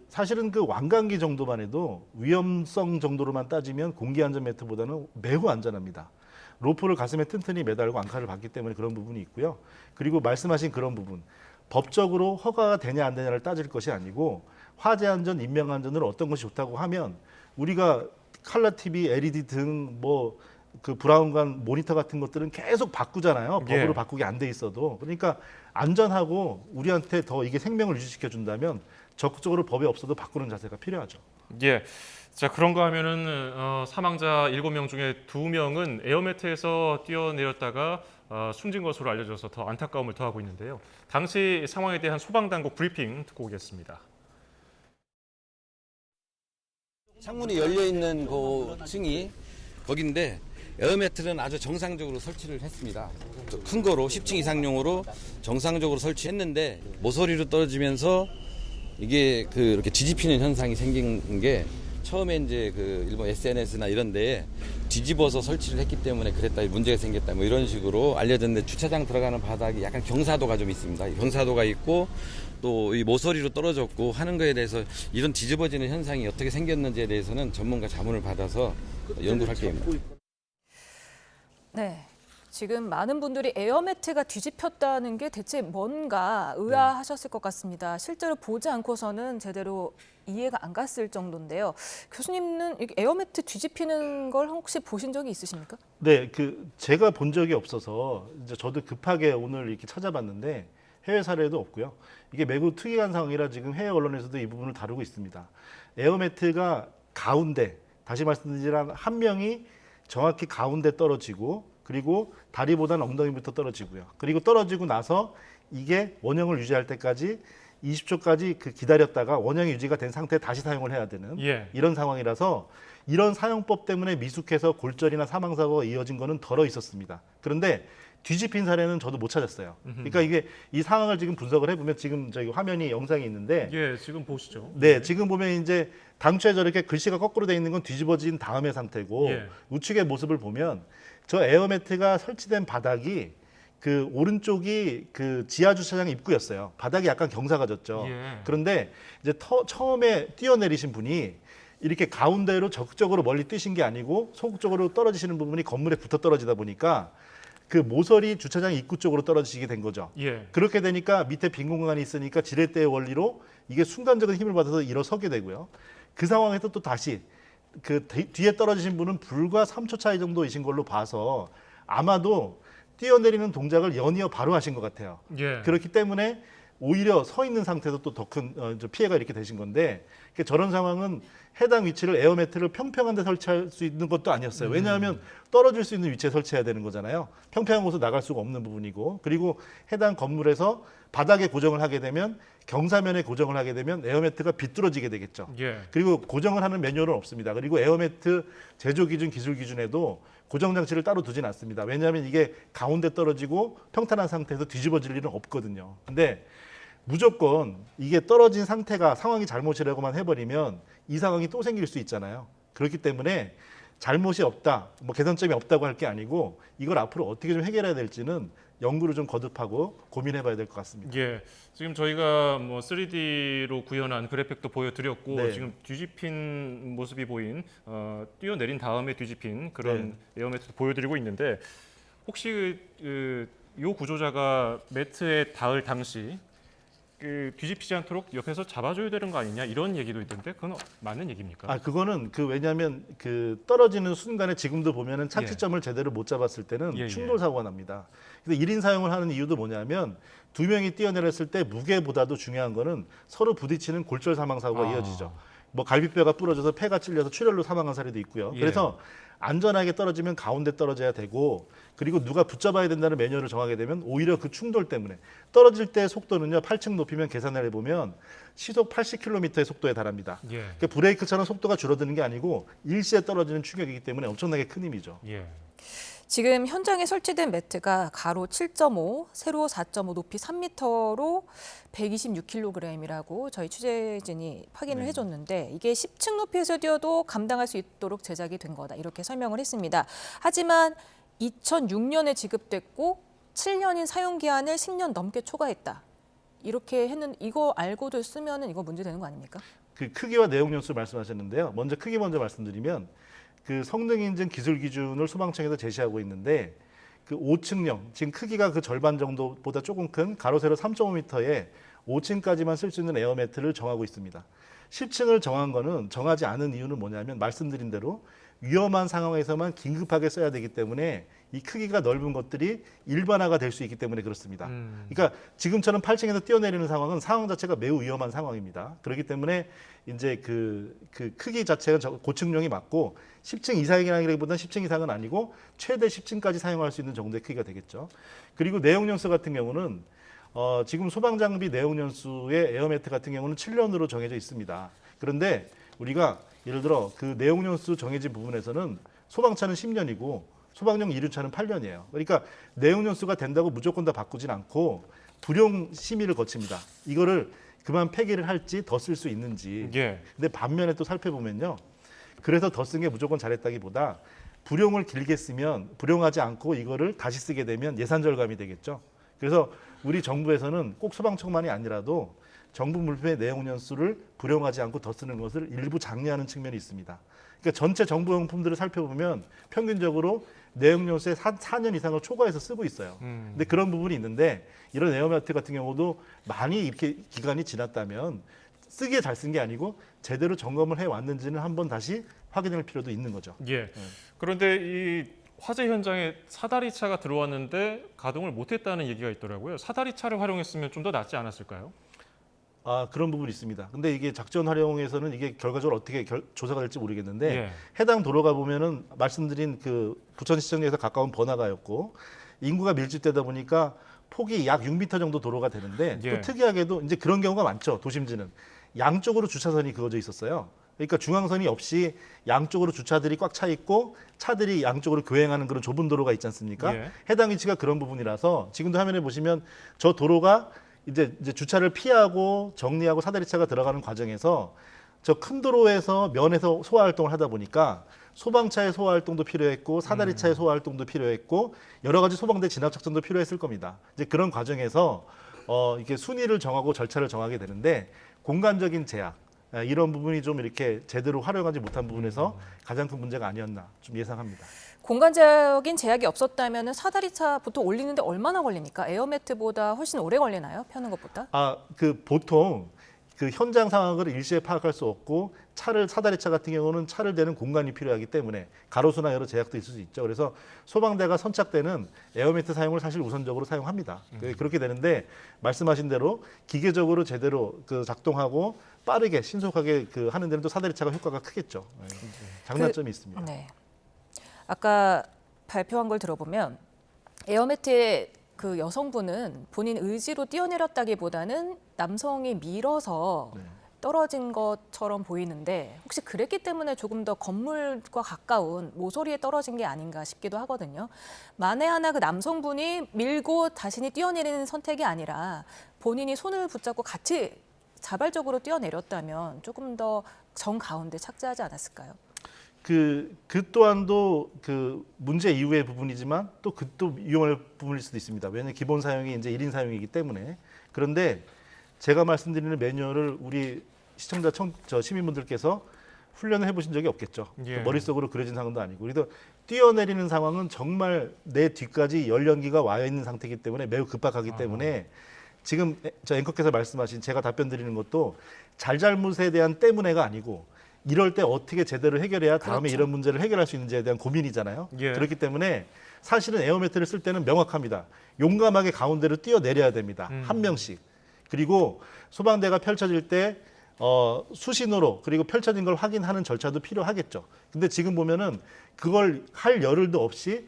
사실은 완강기 정도만 해도 위험성 정도로만 따지면 공기안전 매트보다는 매우 안전합니다. 로프를 가슴에 튼튼히 매달고 앙카를 받기 때문에 그런 부분이 있고요. 그리고 말씀하신 그런 부분, 법적으로 허가가 되냐 안 되냐를 따질 것이 아니고 화재 안전, 인명 안전으로 어떤 것이 좋다고 하면 우리가 칼라 TV, LED 등 브라운관 모니터 같은 것들은 계속 바꾸잖아요. 법으로 바꾸기 안 돼 있어도. 그러니까 안전하고 우리한테 더 이게 생명을 유지시켜 준다면 적극적으로 법에 없어도 바꾸는 자세가 필요하죠. 예. 자, 그런가 하면은 사망자 7명 중에 2명은 에어매트에서 뛰어내렸다가 숨진 것으로 알려져서 더 안타까움을 더하고 있는데요. 당시 상황에 대한 소방당국 브리핑 듣고 오겠습니다. 창문이 열려 있는 그 층이 거긴데 에어매트는 아주 정상적으로 설치를 했습니다. 큰 거로 10층 이상용으로 정상적으로 설치했는데 모서리로 떨어지면서 이게 이렇게 뒤집히는 현상이 생긴 게 처음에 이제 일본 SNS나 이런 데에 뒤집어서 설치를 했기 때문에 그랬다, 문제가 생겼다, 뭐 이런 식으로 알려졌는데 주차장 들어가는 바닥이 약간 경사도가 좀 있습니다. 경사도가 있고 또 이 모서리로 떨어졌고 하는 거에 대해서 이런 뒤집어지는 현상이 어떻게 생겼는지에 대해서는 전문가 자문을 받아서 연구를 할 계획입니다. 네. 지금 많은 분들이 에어매트가 뒤집혔다는 게 대체 뭔가 의아하셨을 것 같습니다. 실제로 보지 않고서는 제대로 이해가 안 갔을 정도인데요. 교수님은 에어매트 뒤집히는 걸 혹시 보신 적이 있으십니까? 네, 제가 본 적이 없어서 이제 저도 급하게 오늘 이렇게 찾아봤는데 해외 사례도 없고요. 이게 매우 특이한 상황이라 지금 해외 언론에서도 이 부분을 다루고 있습니다. 에어매트가 가운데, 다시 말씀드리지만 한 명이 정확히 가운데 떨어지고 그리고 다리보다는 엉덩이부터 떨어지고요. 그리고 떨어지고 나서 이게 원형을 유지할 때까지 20초까지 기다렸다가 원형이 유지가 된 상태에 다시 사용을 해야 되는 이런 상황이라서 이런 사용법 때문에 미숙해서 골절이나 사망사고가 이어진 거는 덜어 있었습니다. 그런데 뒤집힌 사례는 저도 못 찾았어요. 그러니까 이 상황을 지금 분석을 해보면 지금 저기 화면이 영상이 있는데 지금 보시죠. 네, 지금 보면 이제 당초에 저렇게 글씨가 거꾸로 돼 있는 건 뒤집어진 다음의 상태고 우측의 모습을 보면 저 에어매트가 설치된 바닥이 오른쪽이 지하 주차장 입구였어요. 바닥이 약간 경사가 졌죠. 그런데 이제 처음에 뛰어내리신 분이 이렇게 가운데로 적극적으로 멀리 뛰신 게 아니고 소극적으로 떨어지시는 부분이 건물에 붙어 떨어지다 보니까 모서리 주차장 입구 쪽으로 떨어지게 된 거죠. 그렇게 되니까 밑에 빈 공간이 있으니까 지렛대의 원리로 이게 순간적인 힘을 받아서 일어서게 되고요. 그 상황에서 또 다시 뒤에 떨어지신 분은 불과 3초 차이 정도이신 걸로 봐서 아마도 뛰어내리는 동작을 연이어 바로 하신 것 같아요. 그렇기 때문에 오히려 서 있는 상태에서 또 더 큰 피해가 이렇게 되신 건데 저런 상황은 해당 위치를 에어매트를 평평한 데 설치할 수 있는 것도 아니었어요. 왜냐하면 떨어질 수 있는 위치에 설치해야 되는 거잖아요. 평평한 곳으로 나갈 수가 없는 부분이고 그리고 해당 건물에서 바닥에 고정을 하게 되면 경사면에 고정을 하게 되면 에어매트가 비뚤어지게 되겠죠. 예. 그리고 고정을 하는 매뉴얼은 없습니다. 그리고 에어매트 제조 기준, 기술 기준에도 고정 장치를 따로 두진 않습니다. 왜냐하면 이게 가운데 떨어지고 평탄한 상태에서 뒤집어질 일은 없거든요. 근데 무조건 이게 떨어진 상태가 상황이 잘못이라고만 해버리면 이 상황이 또 생길 수 있잖아요. 그렇기 때문에 잘못이 없다, 뭐 개선점이 없다고 할 게 아니고 이걸 앞으로 어떻게 좀 해결해야 될지는 연구를 좀 거듭하고 고민해봐야 될 것 같습니다. 예, 지금 저희가 뭐 3D로 구현한 그래픽도 보여드렸고 네. 지금 뒤집힌 모습이 보인 뛰어내린 다음에 뒤집힌 그런 에어매트도 보여드리고 있는데 혹시 이 구조자가 매트에 닿을 당시 뒤집히지 않도록 옆에서 잡아줘야 되는 거 아니냐 이런 얘기도 있던데 그건 맞는 얘기입니까? 아 그거는 왜냐하면 떨어지는 순간에 지금도 보면은 착지점을 제대로 못 잡았을 때는 충돌 사고가 납니다. 근데 1인 사용을 하는 이유도 뭐냐면 두 명이 뛰어내렸을 때 무게보다도 중요한 거는 서로 부딪히는 골절 사망 사고가 이어지죠. 뭐 갈비뼈가 부러져서 폐가 찔려서 출혈로 사망한 사례도 있고요. 그래서 안전하게 떨어지면 가운데 떨어져야 되고 그리고 누가 붙잡아야 된다는 매뉴얼을 정하게 되면 오히려 그 충돌 때문에 떨어질 때 속도는요 8층 높이면 계산을 해보면 시속 80km의 속도에 달합니다. 그러니까 브레이크처럼 속도가 줄어드는 게 아니고 일시에 떨어지는 충격이기 때문에 엄청나게 큰 힘이죠. 지금 현장에 설치된 매트가 가로 7.5, 세로 4.5, 높이 3m로 126kg이라고 저희 취재진이 확인을 해줬는데 이게 10층 높이에서 뛰어도 감당할 수 있도록 제작이 된 거다 이렇게 설명을 했습니다. 하지만 2006년에 지급됐고 7년인 사용 기한을 10년 넘게 초과했다. 이렇게 했는데 이거 알고도 쓰면은 이거 문제 되는 거 아닙니까? 그 크기와 내용 연수 말씀하셨는데요. 먼저 크기 먼저 말씀드리면 성능 인증 기술 기준을 소방청에서 제시하고 있는데 5층형 지금 크기가 그 절반 정도보다 조금 큰 가로 세로 3.5m에 5층까지만 쓸 수 있는 에어매트를 정하고 있습니다. 10층을 정한 거는 정하지 않은 이유는 뭐냐면 말씀드린 대로 위험한 상황에서만 긴급하게 써야 되기 때문에 이 크기가 넓은 것들이 일반화가 될 수 있기 때문에 그렇습니다. 그러니까 지금처럼 8층에서 뛰어내리는 상황은 상황 자체가 매우 위험한 상황입니다. 그렇기 때문에 이제 그 크기 자체가 고층용이 맞고 10층 이상이라기보다는 10층 이상은 아니고 최대 10층까지 사용할 수 있는 정도의 크기가 되겠죠. 그리고 내용 연수 같은 경우는 지금 소방장비 내용 연수의 에어매트 같은 경우는 7년으로 정해져 있습니다. 그런데 우리가 예를 들어 그 내용 연수 정해진 부분에서는 소방차는 10년이고 소방용 이륜차는 8년이에요. 그러니까 내용 연수가 된다고 무조건 다 바꾸진 않고 불용 심의를 거칩니다. 이거를 그만 폐기를 할지 더 쓸 수 있는지. 근데 반면에 또 살펴보면요. 그래서 더 쓴 게 무조건 잘했다기보다 불용을 길게 쓰면 불용하지 않고 이거를 다시 쓰게 되면 예산 절감이 되겠죠. 그래서 우리 정부에서는 꼭 소방청만이 아니라도 정부 물품의 내용 연수를 불용하지 않고 더 쓰는 것을 일부 장려하는 측면이 있습니다. 그러니까 전체 정부 용품들을 살펴보면 평균적으로 내용 연수에 4년 이상을 초과해서 쓰고 있어요. 근데 그런 부분이 있는데 이런 에어매트 같은 경우도 많이 이렇게 기간이 지났다면 쓰기에 잘 쓴 게 아니고 제대로 점검을 해왔는지는 한번 다시 확인할 필요도 있는 거죠. 그런데 이 화재 현장에 사다리차가 들어왔는데 가동을 못했다는 얘기가 있더라고요. 사다리차를 활용했으면 좀 더 낫지 않았을까요? 그런 부분이 있습니다. 근데 이게 작전 활용에서는 이게 결과적으로 어떻게 조사가 될지 모르겠는데 해당 도로가 보면은 말씀드린 그 부천시청역에서 가까운 번화가였고 인구가 밀집되다 보니까 폭이 약 6m 정도 도로가 되는데 또 특이하게도 이제 그런 경우가 많죠. 도심지는 양쪽으로 주차선이 그어져 있었어요. 그러니까 중앙선이 없이 양쪽으로 주차들이 꽉 차 있고 차들이 양쪽으로 교행하는 그런 좁은 도로가 있지 않습니까? 해당 위치가 그런 부분이라서 지금도 화면에 보시면 저 도로가 이제 주차를 피하고 정리하고 사다리차가 들어가는 과정에서 저 큰 도로에서 면에서 소화 활동을 하다 보니까 소방차의 소화 활동도 필요했고 사다리차의 소화 활동도 필요했고 여러 가지 소방대 진압 작전도 필요했을 겁니다. 이제 그런 과정에서 이렇게 순위를 정하고 절차를 정하게 되는데 공간적인 제약 이런 부분이 좀 이렇게 제대로 활용하지 못한 부분에서 가장 큰 문제가 아니었나 좀 예상합니다. 공간적인 제약이 없었다면 사다리차 보통 올리는데 얼마나 걸립니까? 에어매트보다 훨씬 오래 걸리나요? 펴는 것보다? 보통 그 현장 상황을 일시에 파악할 수 없고 사다리차 같은 경우는 차를 대는 공간이 필요하기 때문에 가로수나 여러 제약도 있을 수 있죠. 그래서 소방대가 선착대는 에어매트 사용을 사실 우선적으로 사용합니다. 그렇게 되는데 말씀하신 대로 기계적으로 제대로 그 작동하고 빠르게 신속하게 그 하는 데는 또 사다리차가 효과가 크겠죠. 장단점이 있습니다. 네. 아까 발표한 걸 들어보면 에어매트의 그 여성분은 본인 의지로 뛰어내렸다기보다는 남성이 밀어서 떨어진 것처럼 보이는데 혹시 그랬기 때문에 조금 더 건물과 가까운 모서리에 떨어진 게 아닌가 싶기도 하거든요. 만에 하나 그 남성분이 밀고 자신이 뛰어내리는 선택이 아니라 본인이 손을 붙잡고 같이 자발적으로 뛰어내렸다면 조금 더 정 가운데 착지하지 않았을까요? 그 또한도 그 문제 이후의 부분이지만 또 위험할 부분일 수도 있습니다. 왜냐하면 기본 사용이 이제 1인 사용이기 때문에. 그런데 제가 말씀드리는 매뉴얼을 우리 시청자 시민분들께서 훈련을 해보신 적이 없겠죠. 예. 머릿속으로 그려진 상황도 아니고. 그래서 뛰어내리는 상황은 정말 내 뒤까지 연령기가 와 있는 상태이기 때문에 매우 급박하기 때문에 지금 저 앵커께서 말씀하신 제가 답변 드리는 것도 잘잘못에 대한 때문에가 아니고 이럴 때 어떻게 제대로 해결해야 다음에 그렇죠. 이런 문제를 해결할 수 있는지에 대한 고민이잖아요. 예. 그렇기 때문에 사실은 에어매트를 쓸 때는 명확합니다. 용감하게 가운데로 뛰어내려야 됩니다. 한 명씩. 그리고 소방대가 펼쳐질 때 수신호로 그리고 펼쳐진 걸 확인하는 절차도 필요하겠죠. 근데 지금 보면은 그걸 할 여를도 없이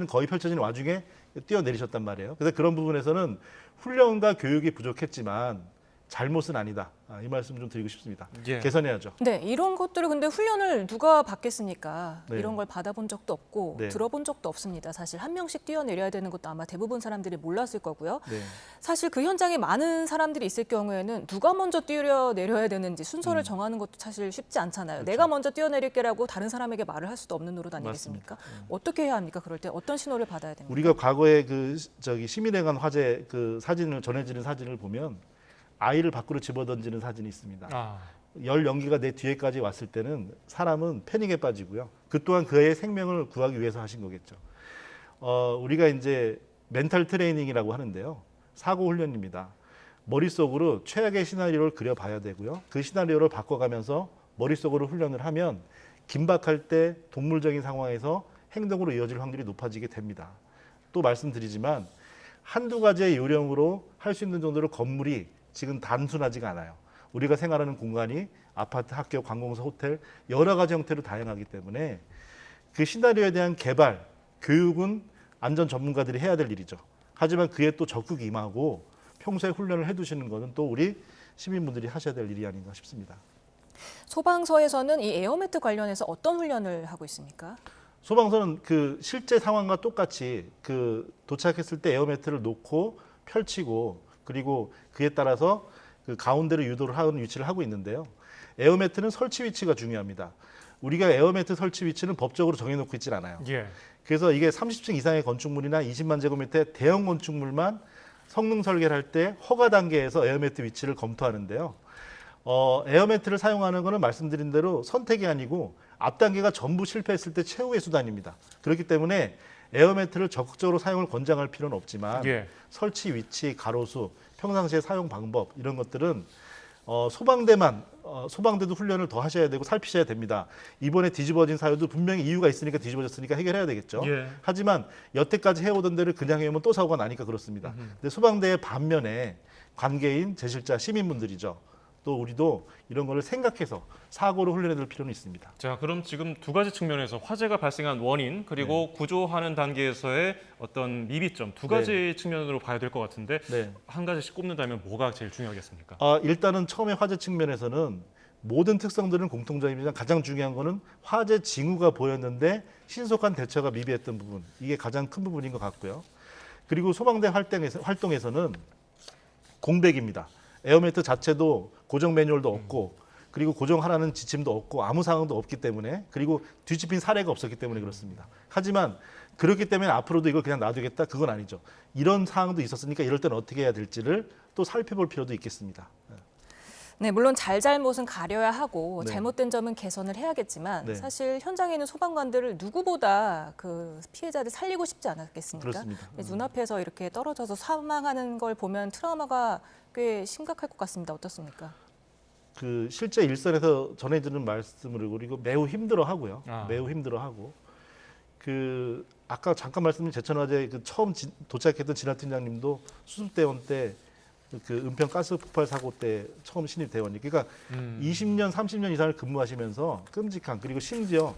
거의 펼쳐지는 와중에 뛰어내리셨단 말이에요. 그래서 그런 부분에서는 훈련과 교육이 부족했지만 잘못은 아니다. 이 말씀 좀 드리고 싶습니다. 예. 개선해야죠. 네, 이런 것들을 근데 훈련을 누가 받겠습니까? 네. 이런 걸 받아본 적도 없고 네. 들어본 적도 없습니다. 사실 한 명씩 뛰어내려야 되는 것도 아마 대부분 사람들이 몰랐을 거고요. 네. 사실 그 현장에 많은 사람들이 있을 경우에는 누가 먼저 뛰어내려야 되는지 순서를 정하는 것도 사실 쉽지 않잖아요. 그렇죠. 내가 먼저 뛰어내릴게라고 다른 사람에게 말을 할 수도 없는 노릇 아니겠습니까? 맞습니다. 어떻게 해야 합니까? 그럴 때 어떤 신호를 받아야 됩니까? 우리가 과거에 시민회관 화재 그 사진을 전해지는 사진을 보면 아이를 밖으로 집어던지는 사진이 있습니다. 열 연기가 내 뒤에까지 왔을 때는 사람은 패닉에 빠지고요. 그 또한 그의 생명을 구하기 위해서 하신 거겠죠. 우리가 이제 멘탈 트레이닝이라고 하는데요. 사고 훈련입니다. 머릿속으로 최악의 시나리오를 그려봐야 되고요. 그 시나리오를 바꿔가면서 머릿속으로 훈련을 하면 긴박할 때 동물적인 상황에서 행동으로 이어질 확률이 높아지게 됩니다. 또 말씀드리지만 한두 가지의 요령으로 할 수 있는 정도로 건물이 지금 단순하지가 않아요. 우리가 생활하는 공간이 아파트, 학교, 관공서, 호텔 여러 가지 형태로 다양하기 때문에 그 시나리오에 대한 개발, 교육은 안전 전문가들이 해야 될 일이죠. 하지만 그에 또 적극 임하고 평소에 훈련을 해두시는 것은 또 우리 시민분들이 하셔야 될 일이 아닌가 싶습니다. 소방서에서는 이 에어매트 관련해서 어떤 훈련을 하고 있습니까? 소방서는 그 실제 상황과 똑같이 그 도착했을 때 에어매트를 놓고 펼치고 그리고 그에 따라서 그 가운데로 유도를 하는 위치를 하고 있는데요. 에어매트는 설치 위치가 중요합니다. 우리가 에어매트 설치 위치는 법적으로 정해놓고 있질 않아요. 예. 그래서 이게 30층 이상의 건축물이나 20만 제곱미터의 대형 건축물만 성능 설계를 할 때 허가 단계에서 에어매트 위치를 검토하는데요. 에어매트를 사용하는 것은 말씀드린 대로 선택이 아니고 앞 단계가 전부 실패했을 때 최후의 수단입니다. 그렇기 때문에 에어매트를 적극적으로 사용을 권장할 필요는 없지만 설치 위치, 가로수, 평상시의 사용 방법 이런 것들은 소방대도 훈련을 더 하셔야 되고 살피셔야 됩니다. 이번에 뒤집어진 사유도 분명히 이유가 있으니까 뒤집어졌으니까 해결해야 되겠죠. 하지만 여태까지 해오던 대로 그냥 해오면 또 사고가 나니까 그렇습니다. 근데 소방대의 반면에 관계인, 제실자, 시민분들이죠. 또 우리도 이런 거를 생각해서 사고를 훈련해둘 필요는 있습니다. 자, 그럼 지금 두 가지 측면에서 화재가 발생한 원인 그리고 구조하는 단계에서의 어떤 미비점 두 가지 측면으로 봐야 될 것 같은데 한 가지씩 꼽는다면 뭐가 제일 중요하겠습니까? 일단은 처음에 화재 측면에서는 모든 특성들은 공통점이지만 가장 중요한 거는 화재 징후가 보였는데 신속한 대처가 미비했던 부분 이게 가장 큰 부분인 것 같고요. 그리고 소방대 활동에서는 공백입니다. 에어매트 자체도 고정 매뉴얼도 없고 그리고 고정하라는 지침도 없고 아무 상황도 없기 때문에 그리고 뒤집힌 사례가 없었기 때문에 그렇습니다. 하지만 그렇기 때문에 앞으로도 이걸 그냥 놔두겠다? 그건 아니죠. 이런 상황도 있었으니까 이럴 때는 어떻게 해야 될지를 또 살펴볼 필요도 있겠습니다. 네, 물론 잘못은 가려야 하고 네. 잘못된 점은 개선을 해야겠지만 네. 사실 현장에 있는 소방관들을 누구보다 그 피해자들 살리고 싶지 않았겠습니까? 그렇습니다. 눈앞에서 이렇게 떨어져서 사망하는 걸 보면 트라우마가 꽤 심각할 것 같습니다. 어떻습니까? 그 실제 일선에서 전해지는 말씀을 그리고 매우 힘들어하고요. 매우 힘들어하고 그 아까 잠깐 말씀드린 제천화재 그 처음 도착했던 진화 팀장님도 수습대원 때 그 은평 가스 폭발 사고 때 처음 신입 대원이 그러니까 20년, 30년 이상을 근무하시면서 끔찍한 그리고 심지어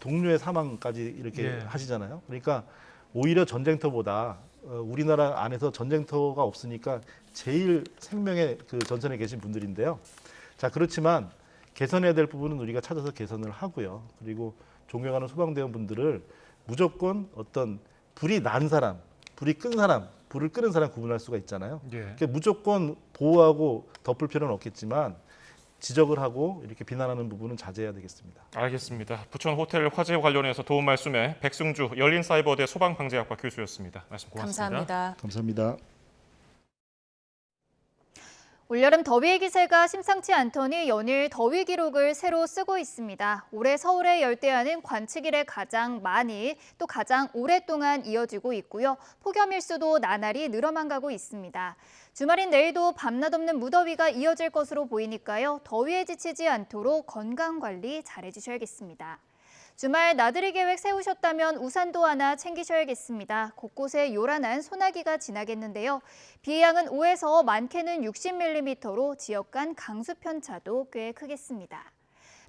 동료의 사망까지 이렇게 하시잖아요. 그러니까 오히려 전쟁터보다 우리나라 안에서 전쟁터가 없으니까 제일 생명의 그 전선에 계신 분들인데요. 자, 그렇지만 개선해야 될 부분은 우리가 찾아서 개선을 하고요. 그리고 존경하는 소방대원분들을 무조건 어떤 불이 난 사람, 불이 끈 사람, 불을 끄는 사람 구분할 수가 있잖아요. 그러니까 무조건 보호하고 덮을 필요는 없겠지만 지적을 하고 이렇게 비난하는 부분은 자제해야 되겠습니다. 알겠습니다. 부천 호텔 화재 관련해서 도움 말씀에 백승주 열린사이버대 소방방재학과 교수였습니다. 말씀 고맙습니다. 감사합니다. 감사합니다. 올여름 더위의 기세가 심상치 않더니 연일 더위 기록을 새로 쓰고 있습니다. 올해 서울의 열대야는 관측 이래 가장 많이 또 가장 오랫동안 이어지고 있고요. 폭염 일수도 나날이 늘어만 가고 있습니다. 주말인 내일도 밤낮 없는 무더위가 이어질 것으로 보이니까요. 더위에 지치지 않도록 건강관리 잘해주셔야겠습니다. 주말 나들이 계획 세우셨다면 우산도 하나 챙기셔야겠습니다. 곳곳에 요란한 소나기가 지나겠는데요. 비의 양은 5에서 많게는 60mm로 지역 간 강수 편차도 꽤 크겠습니다.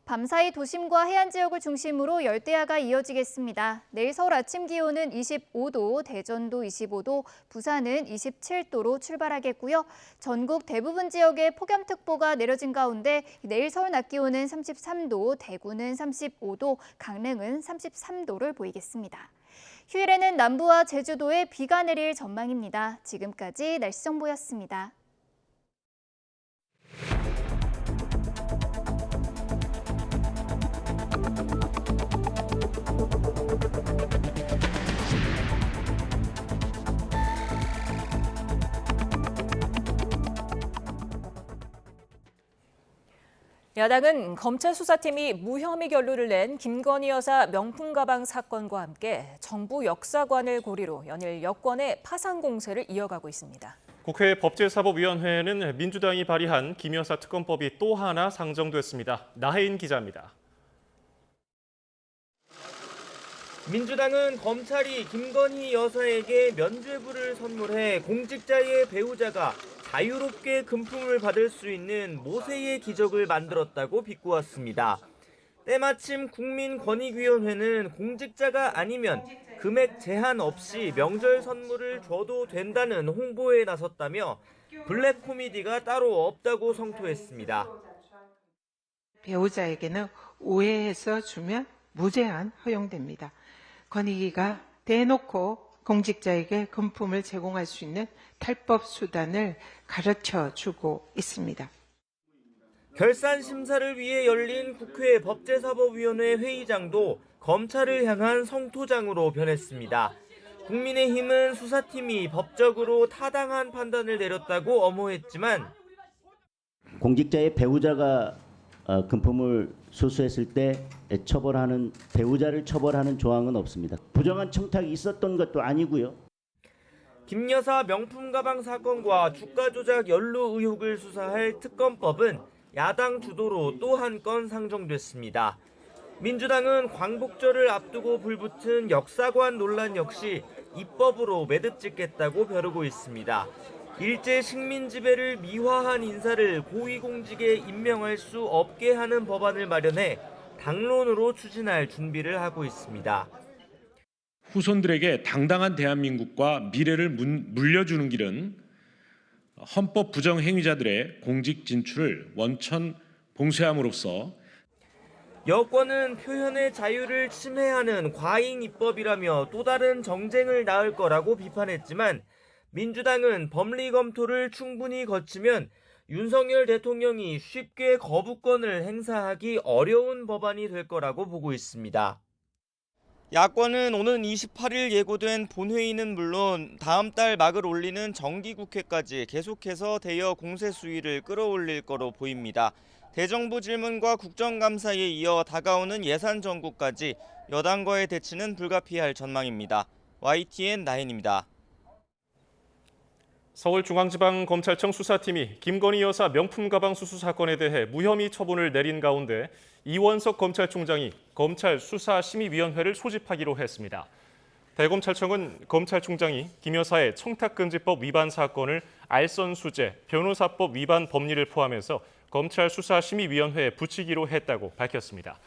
밤사이 도심과 해안 지역을 중심으로 열대야가 이어지겠습니다. 내일 서울 아침 기온은 25도, 대전도 25도, 부산은 27도로 출발하겠고요. 전국 대부분 지역에 폭염특보가 내려진 가운데 내일 서울 낮 기온은 33도, 대구는 35도, 강릉은 33도를 보이겠습니다. 휴일에는 남부와 제주도에 비가 내릴 전망입니다. 지금까지 날씨 정보였습니다. 야당은 검찰 수사팀이 무혐의 결론을 낸 김건희 여사 명품 가방 사건과 함께 정부 역사관을 고리로 연일 여권의 파상 공세를 이어가고 있습니다. 국회 법제사법위원회에는 민주당이 발의한 김 여사 특검법이 또 하나 상정됐습니다. 나혜인 기자입니다. 민주당은 검찰이 김건희 여사에게 면죄부를 선물해 공직자의 배우자가 자유롭게 금품을 받을 수 있는 모세의 기적을 만들었다고 비꼬았습니다. 때마침 국민권익위원회는 공직자가 아니면 금액 제한 없이 명절 선물을 줘도 된다는 홍보에 나섰다며 블랙 코미디가 따로 없다고 성토했습니다. 배우자에게는 오해해서 주면 무제한 허용됩니다. 권익위가 대놓고 공직자에게 금품을 제공할 수 있는 탈법 수단을 가르쳐주고 있습니다. 결산 심사를 위해 열린 국회 법제사법위원회 회의장도 검찰을 향한 성토장으로 변했습니다. 국민의힘은 수사팀이 법적으로 타당한 판단을 내렸다고 엄호했지만 공직자의 배우자가 금품을 수수했을 때 처벌하는 배우자를 처벌하는 조항은 없습니다. 부정한 청탁이 있었던 것도 아니고요. 김 여사 명품 가방 사건과 주가 조작 연루 의혹을 수사할 특검법은 야당 주도로 또 한 건 상정됐습니다. 민주당은 광복절을 앞두고 불붙은 역사관 논란 역시 입법으로 매듭 짓겠다고 벼르고 있습니다. 일제 식민 지배를 미화한 인사를 고위공직에 임명할 수 없게 하는 법안을 마련해 당론으로 추진할 준비를 하고 있습니다. 후손들에게 당당한 대한민국과 미래를 물려주는 길은 헌법 부정 행위자들의 공직 진출을 원천 봉쇄함으로써 여권은 표현의 자유를 침해하는 과잉 입법이라며 또 다른 정쟁을 낳을 거라고 비판했지만 민주당은 법리 검토를 충분히 거치면 윤석열 대통령이 쉽게 거부권을 행사하기 어려운 법안이 될 거라고 보고 있습니다. 야권은 오는 28일 예고된 본회의는 물론 다음 달 막을 올리는 정기국회까지 계속해서 대여 공세 수위를 끌어올릴 거로 보입니다. 대정부 질문과 국정감사에 이어 다가오는 예산 정국까지 여당과의 대치는 불가피할 전망입니다. YTN 나혜인입니다. 서울중앙지방검찰청 수사팀이 김건희 여사 명품 가방 수수 사건에 대해 무혐의 처분을 내린 가운데 이원석 검찰총장이 검찰 수사심의위원회를 소집하기로 했습니다. 대검찰청은 검찰총장이 김 여사의 청탁금지법 위반 사건을 알선수재, 변호사법 위반 법리를 포함해서 검찰 수사심의위원회에 붙이기로 했다고 밝혔습니다.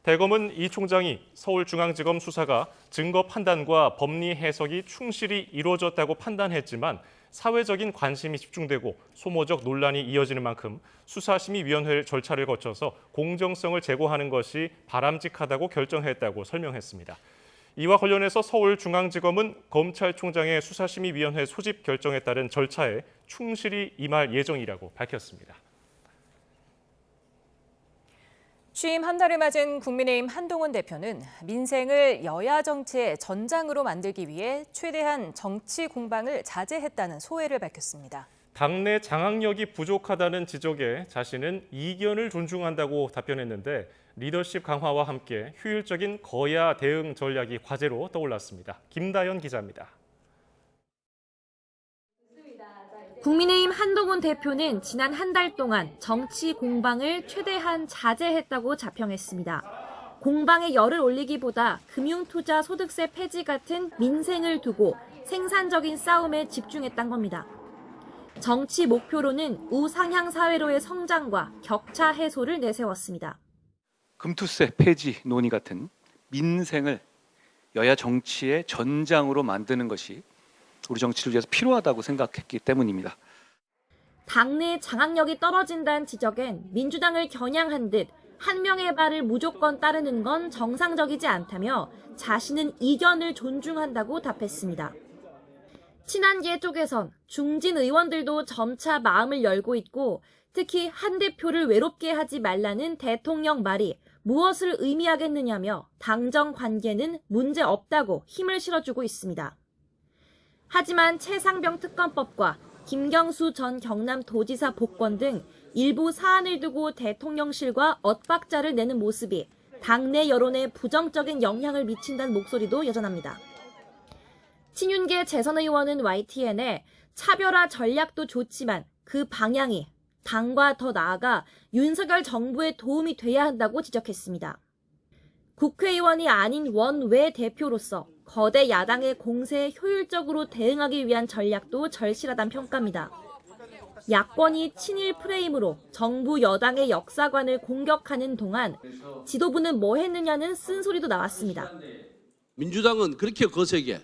대검은 이 총장이 서울중앙지검 수사가 증거 판단과 법리 해석이 충실히 이루어졌다고 판단했지만 사회적인 관심이 집중되고 소모적 논란이 이어지는 만큼 수사심의위원회 절차를 거쳐서 공정성을 제고하는 것이 바람직하다고 결정했다고 설명했습니다. 이와 관련해서 서울중앙지검은 검찰총장의 수사심의위원회 소집 결정에 따른 절차에 충실히 임할 예정이라고 밝혔습니다. 취임 한 달을 맞은 국민의힘 한동훈 대표는 민생을 여야 정치의 전장으로 만들기 위해 최대한 정치 공방을 자제했다는 소회를 밝혔습니다. 당내 장악력이 부족하다는 지적에 자신은 이견을 존중한다고 답변했는데 리더십 강화와 함께 효율적인 거야 대응 전략이 과제로 떠올랐습니다. 김다연 기자입니다. 국민의힘 한동훈 대표는 지난 한 달 동안 정치 공방을 최대한 자제했다고 자평했습니다. 공방에 열을 올리기보다 금융투자 소득세 폐지 같은 민생을 두고 생산적인 싸움에 집중했던 겁니다. 정치 목표로는 우상향 사회로의 성장과 격차 해소를 내세웠습니다. 금투세 폐지 논의 같은 민생을 여야 정치의 전장으로 만드는 것이 우리 정치를 위해서 필요하다고 생각했기 때문입니다. 당내 장악력이 떨어진다는 지적엔 민주당을 겨냥한 듯 한 명의 말을 무조건 따르는 건 정상적이지 않다며 자신은 이견을 존중한다고 답했습니다. 친한계 쪽에선 중진 의원들도 점차 마음을 열고 있고 특히 한 대표를 외롭게 하지 말라는 대통령 말이 무엇을 의미하겠느냐며 당정 관계는 문제 없다고 힘을 실어주고 있습니다. 하지만 최상병 특검법과 김경수 전 경남도지사 복권 등 일부 사안을 두고 대통령실과 엇박자를 내는 모습이 당내 여론에 부정적인 영향을 미친다는 목소리도 여전합니다. 친윤계 재선 의원은 YTN에 차별화 전략도 좋지만 그 방향이 당과 더 나아가 윤석열 정부에 도움이 돼야 한다고 지적했습니다. 국회의원이 아닌 원외 대표로서 거대 야당의 공세에 효율적으로 대응하기 위한 전략도 절실하다는 평가입니다. 야권이 친일 프레임으로 정부 여당의 역사관을 공격하는 동안 지도부는 뭐 했느냐는 쓴소리도 나왔습니다. 민주당은 그렇게 거세게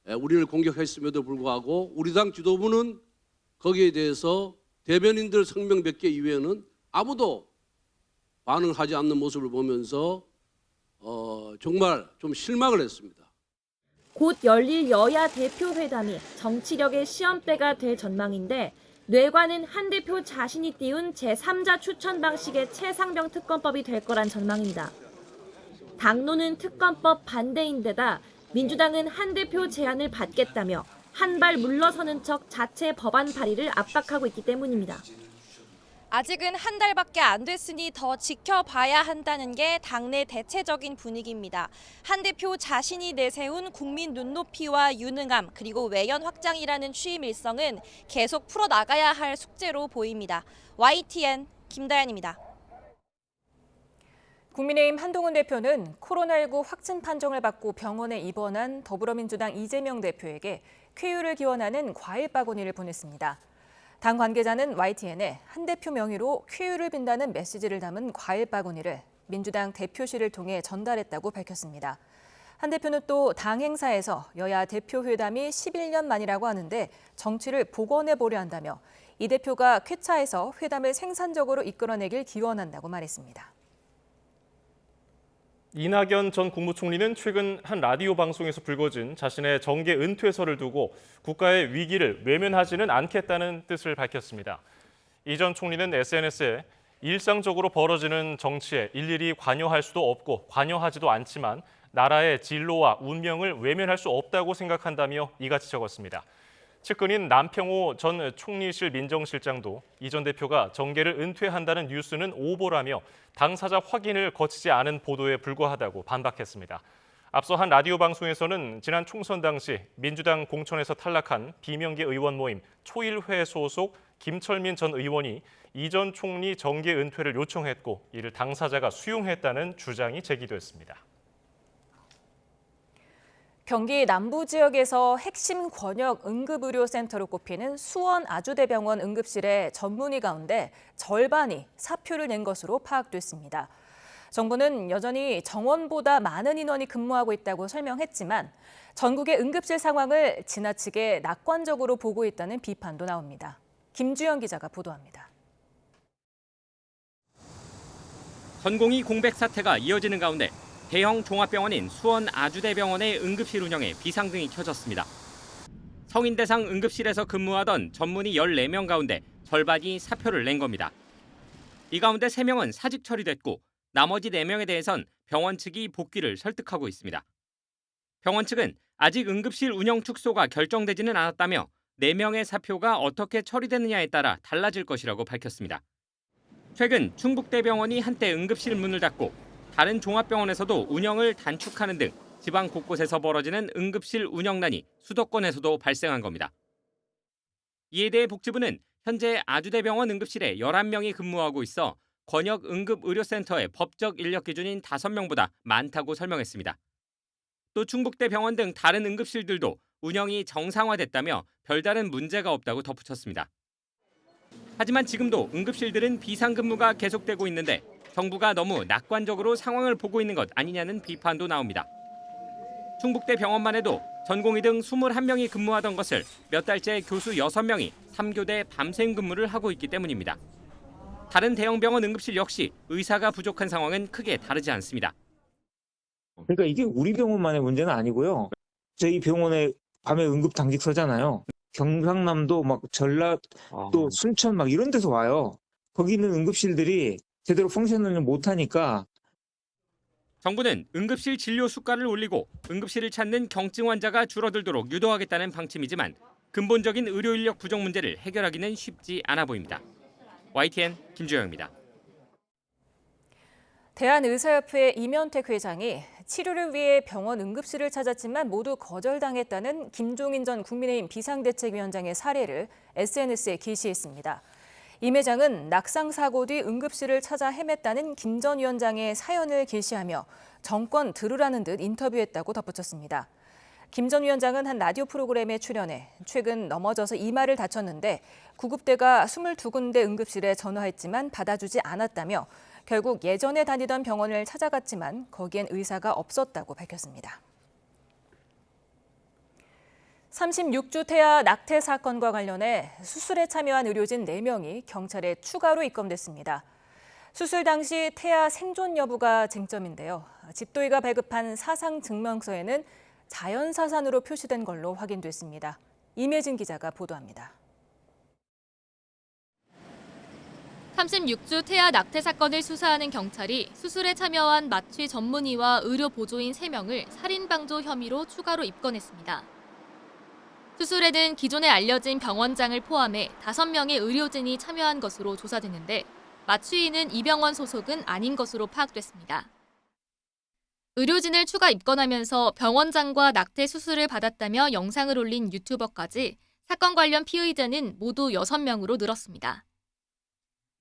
우리를 공격했음에도 불구하고 우리 당 지도부는 거기에 대해서 대변인들 성명 몇 개 이외에는 아무도 반응하지 않는 모습을 보면서 정말 좀 실망을 했습니다. 곧 열릴 여야 대표회담이 정치력의 시험대가 될 전망인데 뇌관은 한 대표 자신이 띄운 제3자 추천 방식의 최상병 특검법이 될 거란 전망입니다. 당론은 특검법 반대인데다 민주당은 한 대표 제안을 받겠다며 한 발 물러서는 척 자체 법안 발의를 압박하고 있기 때문입니다. 아직은 한 달밖에 안 됐으니 더 지켜봐야 한다는 게 당내 대체적인 분위기입니다. 한 대표 자신이 내세운 국민 눈높이와 유능함 그리고 외연 확장이라는 취임 일성은 계속 풀어나가야 할 숙제로 보입니다. YTN 김다연입니다. 국민의힘 한동훈 대표는 코로나19 확진 판정을 받고 병원에 입원한 더불어민주당 이재명 대표에게 쾌유를 기원하는 과일 바구니를 보냈습니다. 당 관계자는 YTN에 한 대표 명의로 쾌유를 빈다는 메시지를 담은 과일 바구니를 민주당 대표실을 통해 전달했다고 밝혔습니다. 한 대표는 또 당 행사에서 여야 대표 회담이 11년 만이라고 하는데 정치를 복원해 보려 한다며 이 대표가 쾌차해서 회담을 생산적으로 이끌어내길 기원한다고 말했습니다. 이낙연 전 국무총리는 최근 한 라디오 방송에서 불거진 자신의 정계 은퇴설을 두고 국가의 위기를 외면하지는 않겠다는 뜻을 밝혔습니다. 이 전 총리는 SNS에 일상적으로 벌어지는 정치에 일일이 관여할 수도 없고 관여하지도 않지만 나라의 진로와 운명을 외면할 수 없다고 생각한다며 이같이 적었습니다. 측근인 남평호 전 총리실 민정실장도 이 전 대표가 정계를 은퇴한다는 뉴스는 오보라며 당사자 확인을 거치지 않은 보도에 불과하다고 반박했습니다. 앞서 한 라디오 방송에서는 지난 총선 당시 민주당 공천에서 탈락한 비명계 의원 모임 초일회 소속 김철민 전 의원이 이 전 총리 정계 은퇴를 요청했고 이를 당사자가 수용했다는 주장이 제기됐습니다. 경기 남부 지역에서 핵심 권역 응급의료센터로 꼽히는 수원 아주대병원 응급실의 전문의 가운데 절반이 사표를 낸 것으로 파악됐습니다. 정부는 여전히 정원보다 많은 인원이 근무하고 있다고 설명했지만 전국의 응급실 상황을 지나치게 낙관적으로 보고 있다는 비판도 나옵니다. 김주영 기자가 보도합니다. 전공의 공백 사태가 이어지는 가운데 대형 종합병원인 수원 아주대병원의 응급실 운영에 비상등이 켜졌습니다. 성인 대상 응급실에서 근무하던 전문의 14명 가운데 절반이 사표를 낸 겁니다. 이 가운데 3명은 사직 처리됐고 나머지 4명에 대해선 병원 측이 복귀를 설득하고 있습니다. 병원 측은 아직 응급실 운영 축소가 결정되지는 않았다며 4명의 사표가 어떻게 처리되느냐에 따라 달라질 것이라고 밝혔습니다. 최근 충북대병원이 한때 응급실 문을 닫고 다른 종합병원에서도 운영을 단축하는 등 지방 곳곳에서 벌어지는 응급실 운영난이 수도권에서도 발생한 겁니다. 이에 대해 복지부는 현재 아주대병원 응급실에 11명이 근무하고 있어 권역 응급의료센터의 법적 인력 기준인 5명보다 많다고 설명했습니다. 또 충북대병원 등 다른 응급실들도 운영이 정상화됐다며 별다른 문제가 없다고 덧붙였습니다. 하지만 지금도 응급실들은 비상근무가 계속되고 있는데 정부가 너무 낙관적으로 상황을 보고 있는 것 아니냐는 비판도 나옵니다. 충북대 병원만 해도 전공의 등 21명이 근무하던 것을 몇 달째 교수 6명이 3교대 밤샘 근무를 하고 있기 때문입니다. 다른 대형 병원 응급실 역시 의사가 부족한 상황은 크게 다르지 않습니다. 그러니까 이게 우리 병원만의 문제는 아니고요. 저희 병원에 밤에 응급 당직 서잖아요. 경상남도 막 전라 또 순천 막 이런 데서 와요. 거기 있는 응급실들이 제대로 펑셔널을 못하니까. 정부는 응급실 진료 수가를 올리고 응급실을 찾는 경증 환자가 줄어들도록 유도하겠다는 방침이지만 근본적인 의료 인력 부족 문제를 해결하기는 쉽지 않아 보입니다. YTN 김주영입니다. 대한의사협회 이면택 회장이 치료를 위해 병원 응급실을 찾았지만 모두 거절당했다는 김종인 전 국민의힘 비상대책위원장의 사례를 SNS에 게시했습니다. 임 회장은 낙상 사고 뒤 응급실을 찾아 헤맸다는 김 전 위원장의 사연을 게시하며 정권 들으라는 듯 인터뷰했다고 덧붙였습니다. 김 전 위원장은 한 라디오 프로그램에 출연해 최근 넘어져서 이마를 다쳤는데 구급대가 22군데 응급실에 전화했지만 받아주지 않았다며 결국 예전에 다니던 병원을 찾아갔지만 거기엔 의사가 없었다고 밝혔습니다. 36주 태아 낙태 사건과 관련해 수술에 참여한 의료진 4명이 경찰에 추가로 입건됐습니다. 수술 당시 태아 생존 여부가 쟁점인데요. 집도의가 발급한 사상증명서에는 자연사산으로 표시된 걸로 확인됐습니다. 임혜진 기자가 보도합니다. 36주 태아 낙태 사건을 수사하는 경찰이 수술에 참여한 마취 전문의와 의료 보조인 3명을 살인방조 혐의로 추가로 입건했습니다. 수술에는 기존에 알려진 병원장을 포함해 5명의 의료진이 참여한 것으로 조사됐는데 마취인은 이 병원 소속은 아닌 것으로 파악됐습니다. 의료진을 추가 입건하면서 병원장과 낙태 수술을 받았다며 영상을 올린 유튜버까지 사건 관련 피의자는 모두 6명으로 늘었습니다.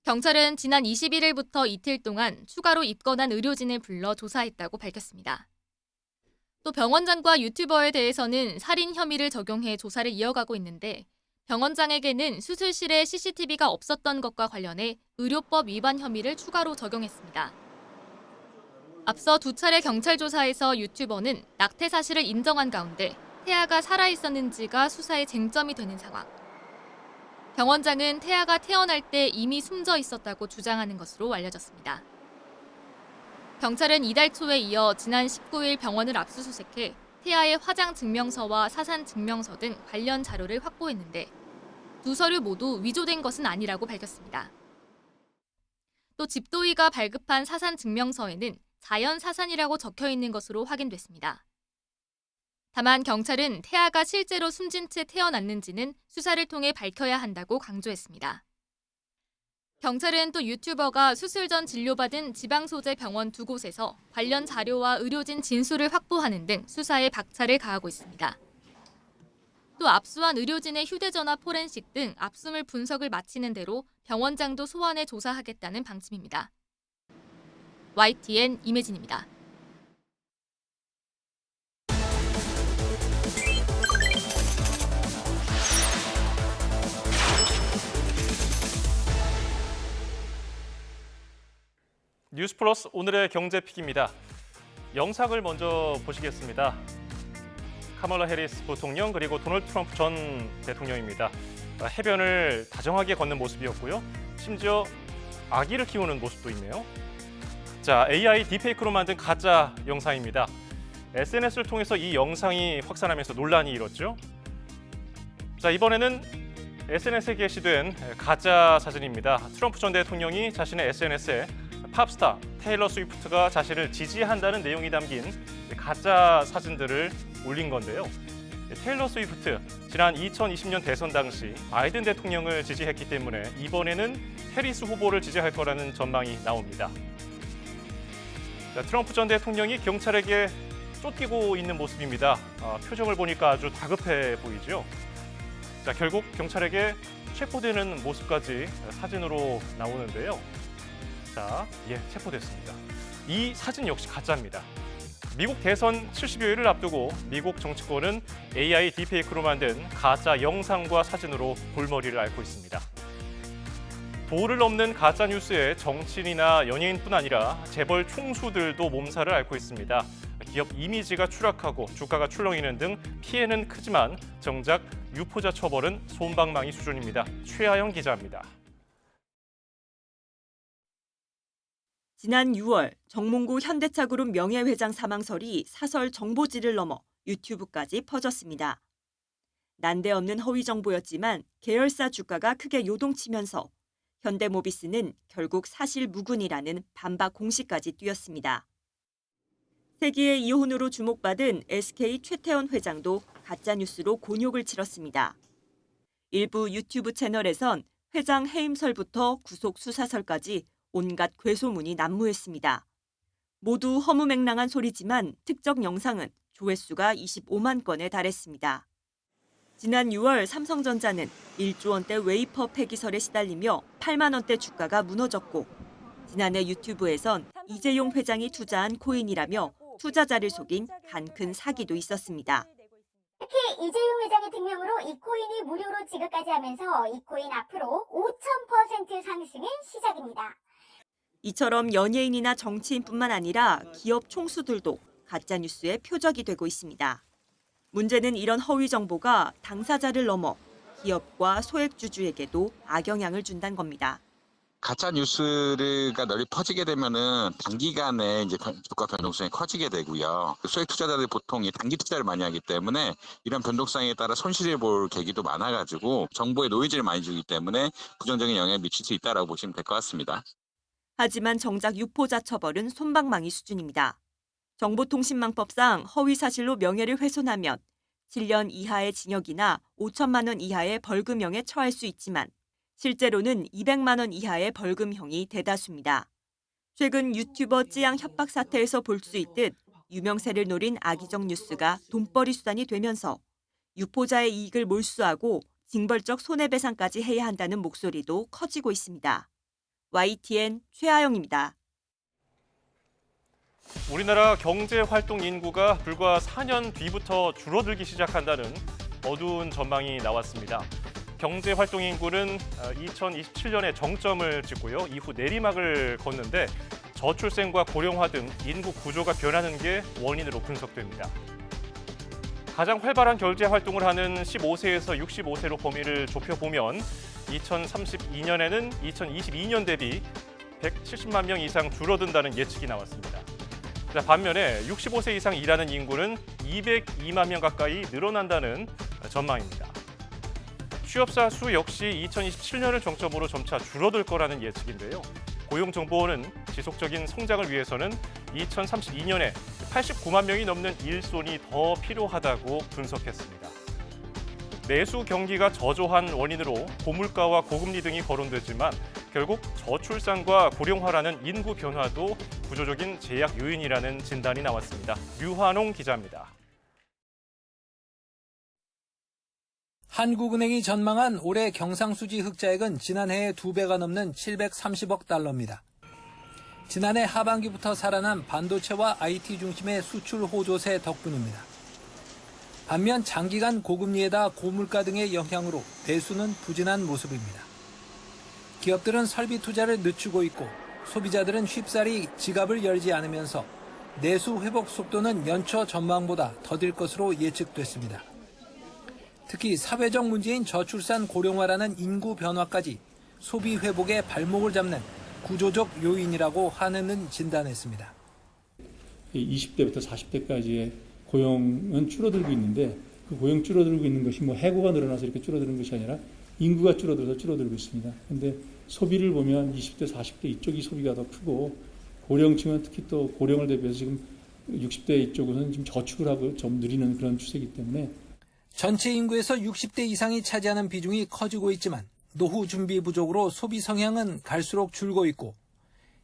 경찰은 지난 21일부터 이틀 동안 추가로 입건한 의료진을 불러 조사했다고 밝혔습니다. 또 병원장과 유튜버에 대해서는 살인 혐의를 적용해 조사를 이어가고 있는데 병원장에게는 수술실에 CCTV가 없었던 것과 관련해 의료법 위반 혐의를 추가로 적용했습니다. 앞서 2차례 경찰 조사에서 유튜버는 낙태 사실을 인정한 가운데 태아가 살아있었는지가 수사의 쟁점이 되는 상황. 병원장은 태아가 태어날 때 이미 숨져 있었다고 주장하는 것으로 알려졌습니다. 경찰은 이달 초에 이어 지난 19일 병원을 압수수색해 태아의 화장 증명서와 사산 증명서 등 관련 자료를 확보했는데 두 서류 모두 위조된 것은 아니라고 밝혔습니다. 또 집도의가 발급한 사산 증명서에는 자연사산이라고 적혀 있는 것으로 확인됐습니다. 다만 경찰은 태아가 실제로 숨진 채 태어났는지는 수사를 통해 밝혀야 한다고 강조했습니다. 경찰은 또 유튜버가 수술 전 진료받은 지방 소재 병원 2곳에서 관련 자료와 의료진 진술을 확보하는 등 수사에 박차를 가하고 있습니다. 또 압수한 의료진의 휴대전화 포렌식 등 압수물 분석을 마치는 대로 병원장도 소환해 조사하겠다는 방침입니다. YTN 임혜진입니다. 뉴스플러스 오늘의 경제픽입니다. 영상을 먼저 보시겠습니다. 카멀라 해리스 부통령 그리고 도널드 트럼프 전 대통령입니다. 해변을 다정하게 걷는 모습이었고요. 심지어 아기를 키우는 모습도 있네요. 자, AI 딥페이크로 만든 가짜 영상입니다. SNS를 통해서 이 영상이 확산하면서 논란이 일었죠. 자, 이번에는 SNS에 게시된 가짜 사진입니다. 트럼프 전 대통령이 자신의 SNS에 팝스타 테일러 스위프트가 자신을 지지한다는 내용이 담긴 가짜 사진들을 올린 건데요. 테일러 스위프트, 지난 2020년 대선 당시 바이든 대통령을 지지했기 때문에 이번에는 해리스 후보를 지지할 거라는 전망이 나옵니다. 자, 트럼프 전 대통령이 경찰에게 쫓기고 있는 모습입니다. 표정을 보니까 아주 다급해 보이죠. 자, 결국 경찰에게 체포되는 모습까지 사진으로 나오는데요. 자, 체포됐습니다. 이 사진 역시 가짜입니다. 미국 대선 70여일을 앞두고 미국 정치권은 AI 딥페이크로 만든 가짜 영상과 사진으로 골머리를 앓고 있습니다. 도를 넘는 가짜 뉴스에 정치인이나 연예인뿐 아니라 재벌 총수들도 몸살을 앓고 있습니다. 기업 이미지가 추락하고 주가가 출렁이는 등 피해는 크지만 정작 유포자 처벌은 솜방망이 수준입니다. 최하영 기자입니다. 지난 6월 정몽구 현대차그룹 명예회장 사망설이 사설 정보지를 넘어 유튜브까지 퍼졌습니다. 난데없는 허위 정보였지만 계열사 주가가 크게 요동치면서 현대모비스는 결국 사실무근이라는 반박 공시까지 띄었습니다. 세기의 이혼으로 주목받은 SK 최태원 회장도 가짜뉴스로 곤욕을 치렀습니다. 일부 유튜브 채널에선 회장 해임설부터 구속 수사설까지 온갖 괴소문이 난무했습니다. 모두 허무맹랑한 소리지만 특정 영상은 조회수가 25만 건에 달했습니다. 지난 6월 삼성전자는 1조 원대 웨이퍼 폐기설에 시달리며 8만 원대 주가가 무너졌고 지난해 유튜브에선 이재용 회장이 투자한 코인이라며 투자자를 속인 간큰 사기도 있었습니다. 특히 이재용 회장의 등명으로 이 코인이 무료로 지급까지 하면서 이 코인 앞으로 5,000% 상승의 시작입니다. 이처럼 연예인이나 정치인뿐만 아니라 기업 총수들도 가짜뉴스의 표적이 되고 있습니다. 문제는 이런 허위 정보가 당사자를 넘어 기업과 소액주주에게도 악영향을 준다는 겁니다. 가짜 뉴스가 널리 퍼지게 되면은 단기간에 이제 주가 변동성이 커지게 되고요. 소액 투자자들이 보통 단기 투자를 많이 하기 때문에 이런 변동성에 따라 손실을 볼 계기도 많아가지고 정보에 노이즈를 많이 주기 때문에 부정적인 영향을 미칠 수 있다라고 보시면 될 것 같습니다. 하지만 정작 유포자 처벌은 솜방망이 수준입니다. 정보통신망법상 허위 사실로 명예를 훼손하면 7년 이하의 징역이나 5천만 원 이하의 벌금형에 처할 수 있지만 실제로는 200만 원 이하의 벌금형이 대다수입니다. 최근 유튜버 찌양 협박 사태에서 볼 수 있듯 유명세를 노린 악의적 뉴스가 돈벌이 수단이 되면서 유포자의 이익을 몰수하고 징벌적 손해배상까지 해야 한다는 목소리도 커지고 있습니다. YTN 최하영입니다. 우리나라 경제활동 인구가 불과 4년 뒤부터 줄어들기 시작한다는 어두운 전망이 나왔습니다. 경제활동 인구는 2027년에 정점을 찍고요. 이후 내리막을 걷는데 저출생과 고령화 등 인구 구조가 변하는 게 원인으로 분석됩니다. 가장 활발한 경제활동을 하는 15세에서 65세로 범위를 좁혀보면 2032년에는 2022년 대비 170만 명 이상 줄어든다는 예측이 나왔습니다. 자, 반면에 65세 이상 일하는 인구는 202만 명 가까이 늘어난다는 전망입니다. 취업자 수 역시 2027년을 정점으로 점차 줄어들 거라는 예측인데요. 고용정보원은 지속적인 성장을 위해서는 2032년에 89만 명이 넘는 일손이 더 필요하다고 분석했습니다. 내수 경기가 저조한 원인으로 고물가와 고금리 등이 거론되지만 결국 저출산과 고령화라는 인구 변화도 구조적인 제약 요인이라는 진단이 나왔습니다. 류환홍 기자입니다. 한국은행이 전망한 올해 경상수지 흑자액은 지난해의 2배가 넘는 730억 달러입니다. 지난해 하반기부터 살아난 반도체와 IT 중심의 수출 호조세 덕분입니다. 반면 장기간 고금리에다 고물가 등의 영향으로 내수는 부진한 모습입니다. 기업들은 설비 투자를 늦추고 있고 소비자들은 쉽사리 지갑을 열지 않으면서 내수 회복 속도는 연초 전망보다 더딜 것으로 예측됐습니다. 특히 사회적 문제인 저출산 고령화라는 인구 변화까지 소비 회복의 발목을 잡는 구조적 요인이라고 한은은 진단했습니다. 20대부터 40대까지의 고용은 줄어들고 있는데 그 고용 줄어들고 있는 것이 뭐 해고가 늘어나서 이렇게 줄어드는 것이 아니라 인구가 줄어들어서 줄어들고 있습니다. 그런데 소비를 보면 20대, 40대 이쪽이 소비가 더 크고 고령층은 특히 또 고령을 대비해서 지금 60대 이쪽은 지금 저축을 하고 좀 느리는 그런 추세이기 때문에 전체 인구에서 60대 이상이 차지하는 비중이 커지고 있지만 노후 준비 부족으로 소비 성향은 갈수록 줄고 있고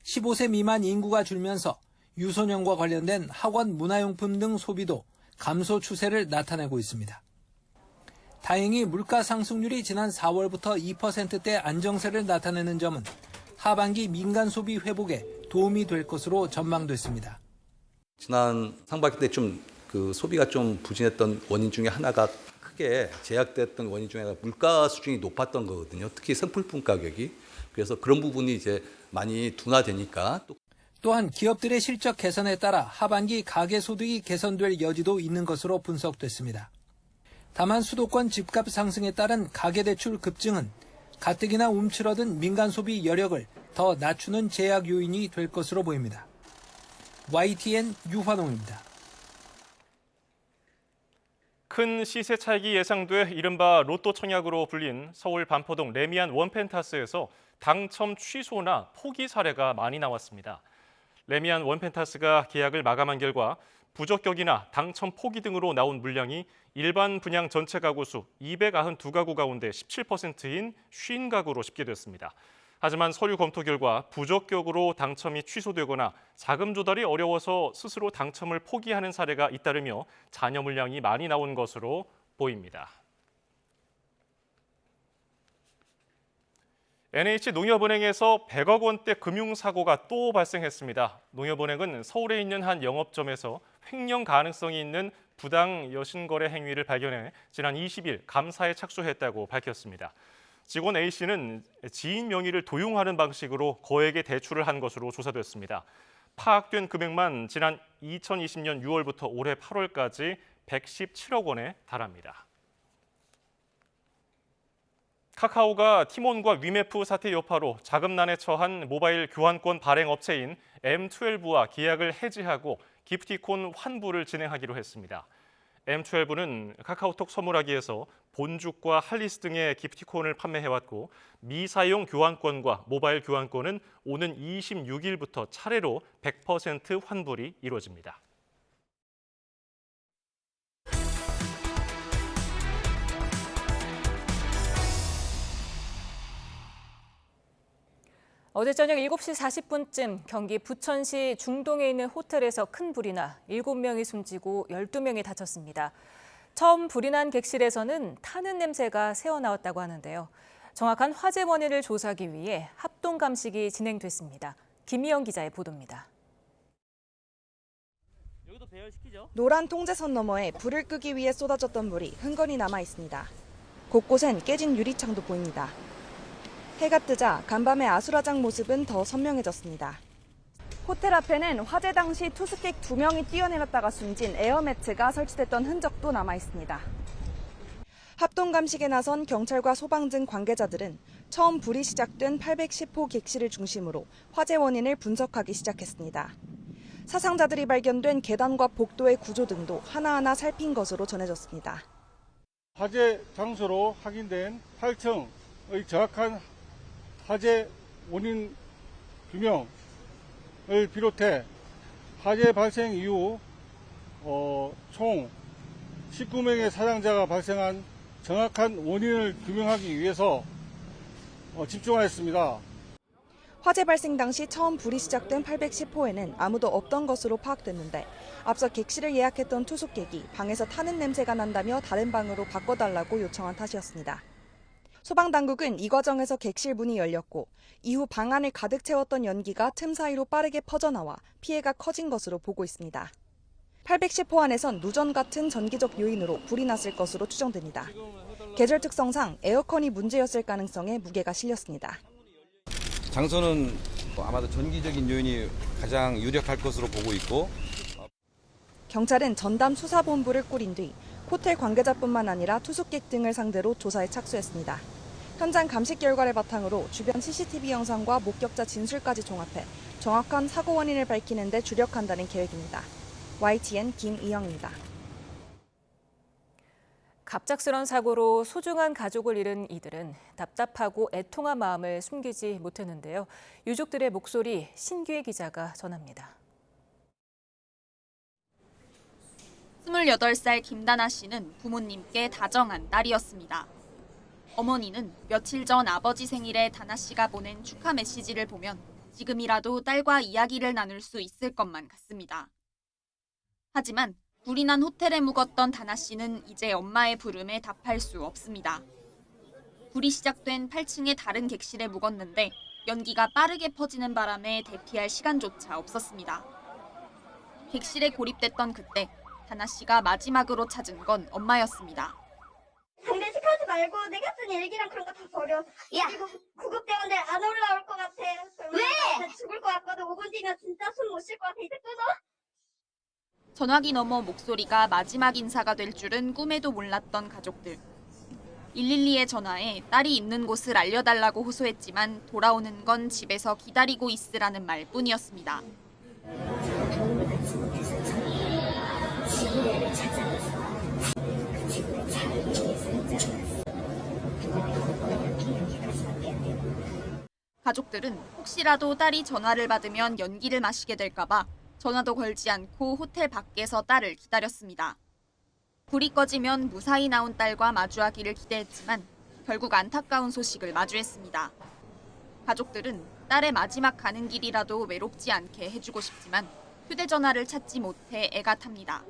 15세 미만 인구가 줄면서 유소년과 관련된 학원 문화용품 등 소비도 감소 추세를 나타내고 있습니다. 다행히 물가 상승률이 지난 4월부터 2%대 안정세를 나타내는 점은 하반기 민간 소비 회복에 도움이 될 것으로 전망됐습니다. 지난 상반기 때 좀 그 소비가 좀 부진했던 원인 중에 하나가 크게 제약됐던 원인 중에 하나가 물가 수준이 높았던 거거든요. 특히 생필품 가격이. 그래서 그런 부분이 이제 많이 둔화되니까. 또한 기업들의 실적 개선에 따라 하반기 가계소득이 개선될 여지도 있는 것으로 분석됐습니다. 다만 수도권 집값 상승에 따른 가계대출 급증은 가뜩이나 움츠러든 민간 소비 여력을 더 낮추는 제약 요인이 될 것으로 보입니다. YTN 유환홍입니다. 큰 시세 차익이 예상돼 이른바 로또 청약으로 불린 서울 반포동 레미안 원펜타스에서 당첨 취소나 포기 사례가 많이 나왔습니다. 레미안 원펜타스가 계약을 마감한 결과 부적격이나 당첨 포기 등으로 나온 물량이 일반 분양 전체 가구 수 292가구 가운데 17%인 50가구로 집계됐습니다. 하지만 서류 검토 결과 부적격으로 당첨이 취소되거나 자금 조달이 어려워서 스스로 당첨을 포기하는 사례가 잇따르며 잔여 물량이 많이 나온 것으로 보입니다. NH농협은행에서 100억 원대 금융사고가 또 발생했습니다. 농협은행은 서울에 있는 한 영업점에서 횡령 가능성이 있는 부당 여신거래 행위를 발견해 지난 20일 감사에 착수했다고 밝혔습니다. 직원 A씨는 지인 명의를 도용하는 방식으로 거액의 대출을 한 것으로 조사됐습니다. 파악된 금액만 지난 2020년 6월부터 올해 8월까지 117억 원에 달합니다. 카카오가 티몬과 위메프 사태 여파로 자금난에 처한 모바일 교환권 발행 업체인 M12와 계약을 해지하고 기프티콘 환불을 진행하기로 했습니다. M12는 카카오톡 선물하기에서 본죽과 할리스 등의 기프티콘을 판매해왔고 미사용 교환권과 모바일 교환권은 오는 26일부터 차례로 100% 환불이 이루어집니다. 어제 저녁 7시 40분쯤 경기 부천시 중동에 있는 호텔에서 큰 불이 나 7명이 숨지고 12명이 다쳤습니다. 처음 불이 난 객실에서는 타는 냄새가 새어나왔다고 하는데요. 정확한 화재 원인을 조사하기 위해 합동 감식이 진행됐습니다. 김희영 기자의 보도입니다. 노란 통제선 너머에 불을 끄기 위해 쏟아졌던 물이 흥건히 남아 있습니다. 곳곳엔 깨진 유리창도 보입니다. 해가 뜨자 간밤의 아수라장 모습은 더 선명해졌습니다. 호텔 앞에는 화재 당시 투숙객 2명이 뛰어내렸다가 숨진 에어매트가 설치됐던 흔적도 남아 있습니다. 합동 감식에 나선 경찰과 소방 등 관계자들은 처음 불이 시작된 810호 객실을 중심으로 화재 원인을 분석하기 시작했습니다. 사상자들이 발견된 계단과 복도의 구조 등도 하나하나 살핀 것으로 전해졌습니다. 화재 장소로 확인된 8층의 정확한 화재 원인 규명을 비롯해 화재 발생 이후 총 19명의 사상자가 발생한 정확한 원인을 규명하기 위해서 집중하였습니다. 화재 발생 당시 처음 불이 시작된 810호에는 아무도 없던 것으로 파악됐는데 앞서 객실을 예약했던 투숙객이 방에서 타는 냄새가 난다며 다른 방으로 바꿔달라고 요청한 탓이었습니다. 소방당국은 이 과정에서 객실 문이 열렸고 이후 방 안을 가득 채웠던 연기가 틈 사이로 빠르게 퍼져나와 피해가 커진 것으로 보고 있습니다. 810호 안에선 누전 같은 전기적 요인으로 불이 났을 것으로 추정됩니다. 계절 특성상 에어컨이 문제였을 가능성에 무게가 실렸습니다. 장소는 아마도 전기적인 요인이 가장 유력할 것으로 보고 있고 경찰은 전담 수사본부를 꾸린 뒤 호텔 관계자뿐만 아니라 투숙객 등을 상대로 조사에 착수했습니다. 현장 감식 결과를 바탕으로 주변 CCTV 영상과 목격자 진술까지 종합해 정확한 사고 원인을 밝히는 데 주력한다는 계획입니다. YTN 김이영입니다. 갑작스런 사고로 소중한 가족을 잃은 이들은 답답하고 애통한 마음을 숨기지 못했는데요. 유족들의 목소리 신규혜 기자가 전합니다. 28살 김다나 씨는 부모님께 다정한 딸이었습니다. 어머니는 며칠 전 아버지 생일에 다나 씨가 보낸 축하 메시지를 보면 지금이라도 딸과 이야기를 나눌 수 있을 것만 같습니다. 하지만 불이 난 호텔에 묵었던 다나 씨는 이제 엄마의 부름에 답할 수 없습니다. 불이 시작된 8층의 다른 객실에 묵었는데 연기가 빠르게 퍼지는 바람에 대피할 시간조차 없었습니다. 객실에 고립됐던 그때 다나 씨가 마지막으로 찾은 건 엄마였습니다. 장례식 하지 말고 내가 쓴 일기랑 그런 거 다 버려. 그리고 구급대원들 안 올라올 것 같아. 왜? 나 죽을 것 같거든. 5분 뒤면 진짜 숨 못 쉴 것 같아. 이제 끊어. 전화기 너머 목소리가 마지막 인사가 될 줄은 꿈에도 몰랐던 가족들. 112에 전화해 딸이 있는 곳을 알려달라고 호소했지만 돌아오는 건 집에서 기다리고 있으라는 말뿐이었습니다. 가족들은 혹시라도 딸이 전화를 받으면 연기를 마시게 될까봐 전화도 걸지 않고 호텔 밖에서 딸을 기다렸습니다. 불이 꺼지면 무사히 나온 딸과 마주하기를 기대했지만 결국 안타까운 소식을 마주했습니다. 가족들은 딸의 마지막 가는 길이라도 외롭지 않게 해주고 싶지만 휴대전화를 찾지 못해 애가 탑니다.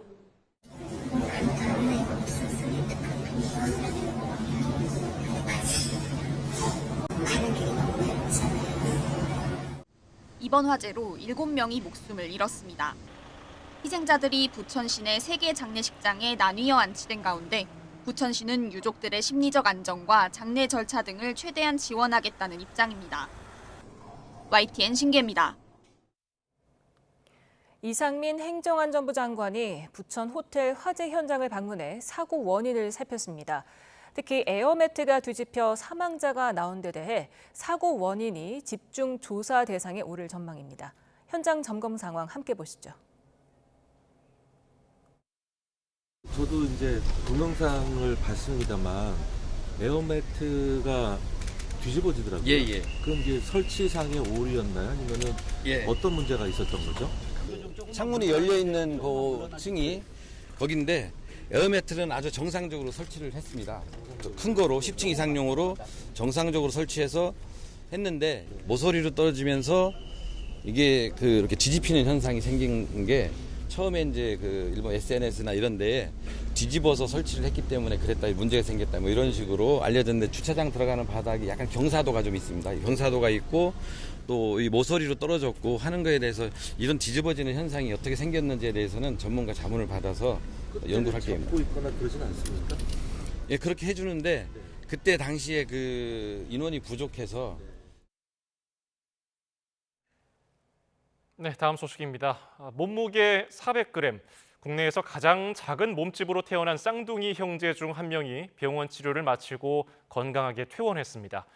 이번 화재로 7명이 목숨을 잃었습니다. 희생자들이 부천 시내 3개 장례식장에 나뉘어 안치된 가운데 부천시는 유족들의 심리적 안정과 장례 절차 등을 최대한 지원하겠다는 입장입니다. YTN 신계입니다. 이상민 행정안전부 장관이 부천 호텔 화재 현장을 방문해 사고 원인을 살폈습니다. 특히 에어매트가 뒤집혀 사망자가 나온 데 대해 사고 원인이 집중 조사 대상에 오를 전망입니다. 현장 점검 상황 함께 보시죠. 저도 이제 동영상을 봤습니다만 에어매트가 뒤집어지더라고요. 예. 그럼 이제 설치상의 오류였나요? 아니면은 어떤 문제가 있었던 거죠? 창문이 열려 있는 그 층이 거긴데 에어매트는 아주 정상적으로 설치를 했습니다. 큰 거로 10층 이상용으로 정상적으로 설치해서 했는데 모서리로 떨어지면서 이게 이렇게 뒤집히는 현상이 생긴 게 처음에 이제 일본 SNS나 이런 데에 뒤집어서 설치를 했기 때문에 그랬다, 문제가 생겼다, 뭐 이런 식으로 알려졌는데 주차장 들어가는 바닥이 약간 경사도가 좀 있습니다. 경사도가 있고 또 이 모서리로 떨어졌고 하는 거에 대해서 이런 뒤집어지는 현상이 어떻게 생겼는지에 대해서는 전문가 자문을 받아서 연구를 할 계획입니다. 잡고 있거나 그러진 않습니까? 예, 그렇게 해주는데 그때 당시에 인원이 부족해서. 네, 다음 소식입니다. 몸무게 400g, 국내에서 가장 작은 몸집으로 태어난 쌍둥이 형제 중 한 명이 병원 치료를 마치고 건강하게 퇴원했습니다.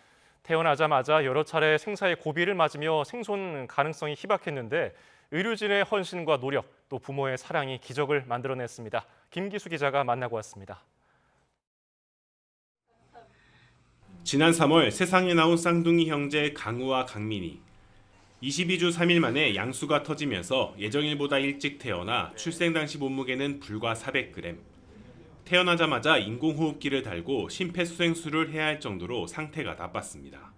태어나자마자 여러 차례 생사의 고비를 맞으며 생존 가능성이 희박했는데 의료진의 헌신과 노력, 또 부모의 사랑이 기적을 만들어냈습니다. 김기수 기자가 만나고 왔습니다. 지난 3월 세상에 나온 쌍둥이 형제 강우와 강민이 22주 3일 만에 양수가 터지면서 예정일보다 일찍 태어나 출생 당시 몸무게는 불과 400g. 태어나자마자 인공호흡기를 달고 심폐소생술을 해야 할 정도로 상태가 나빴습니다.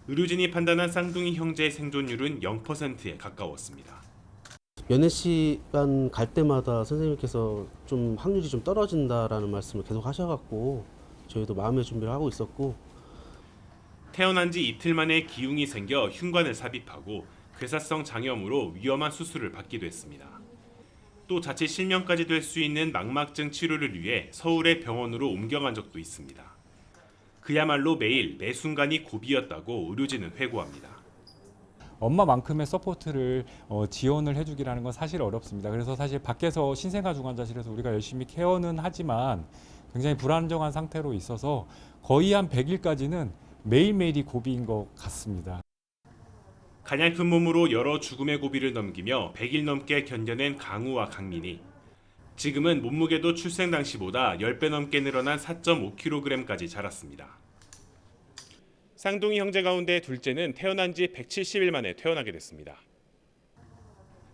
의료진이 판단한 쌍둥이 형제의 생존율은 0%에 가까웠습니다. 면회 시간 갈 때마다 선생님께서 좀 확률이 좀 떨어진다라는 말씀을 계속 하셔갖고 저희도 마음의 준비를 하고 있었고, 태어난 지 이틀 만에 기흉이 생겨 흉관을 삽입하고 괴사성 장염으로 위험한 수술을 받기도 했습니다. 또 자칫 실명까지 될 수 있는 망막증 치료를 위해 서울의 병원으로 옮겨간 적도 있습니다. 그야말로 매일 매 순간이 고비였다고 의료진은 회고합니다. 엄마만큼의 서포트를 지원을 해주기라는 건 사실 어렵습니다. 그래서 사실 밖에서 신생아 중환자실에서 우리가 열심히 케어는 하지만 굉장히 불안정한 상태로 있어서 거의 한 100일까지는 매일매일이 고비인 것 같습니다. 가냘픈 몸으로 여러 죽음의 고비를 넘기며 100일 넘게 견뎌낸 강우와 강민이 지금은 몸무게도 출생 당시보다 10배 넘게 늘어난 4.5kg까지 자랐습니다. 쌍둥이 형제 가운데 둘째는 태어난 지 170일 만에 태어나게 됐습니다.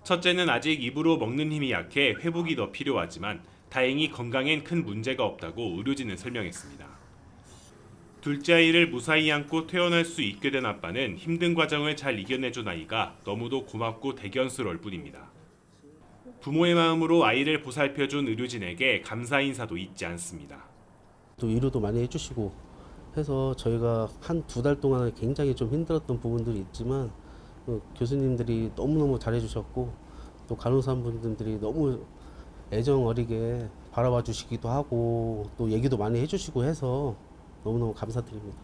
첫째는 아직 입으로 먹는 힘이 약해 회복이 더 필요하지만 다행히 건강엔 큰 문제가 없다고 의료진은 설명했습니다. 둘째 아이를 무사히 안고 퇴원할 수 있게 된 아빠는 힘든 과정을 잘 이겨내준 아이가 너무도 고맙고 대견스러울 뿐입니다. 부모의 마음으로 아이를 보살펴준 의료진에게 감사 인사도 잊지 않습니다. 또 위로도 많이 해주시고 해서 저희가 한 2달 동안 굉장히 좀 힘들었던 부분들이 있지만 교수님들이 너무너무 잘해주셨고 또 간호사분들이 너무 애정 어리게 바라봐 주시기도 하고 또 얘기도 많이 해주시고 해서 너무너무 감사드립니다.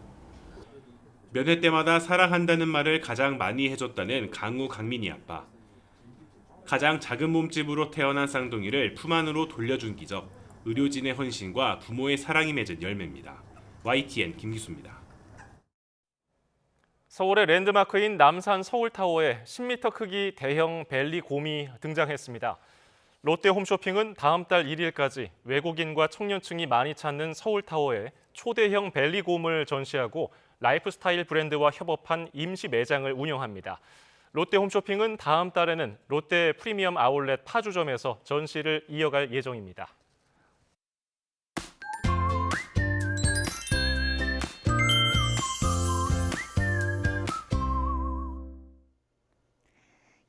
면회 때마다 사랑한다는 말을 가장 많이 해줬다는 강우 강민이 아빠. 가장 작은 몸집으로 태어난 쌍둥이를 품 안으로 돌려준 기적, 의료진의 헌신과 부모의 사랑이 맺은 열매입니다. YTN 김기수입니다. 서울의 랜드마크인 남산 서울타워에 10m 크기 대형 벨리곰이 등장했습니다. 롯데 홈쇼핑은 다음 달 1일까지 외국인과 청년층이 많이 찾는 서울타워에 초대형 벨리곰을 전시하고 라이프스타일 브랜드와 협업한 임시 매장을 운영합니다. 롯데 홈쇼핑은 다음 달에는 롯데 프리미엄 아울렛 파주점에서 전시를 이어갈 예정입니다.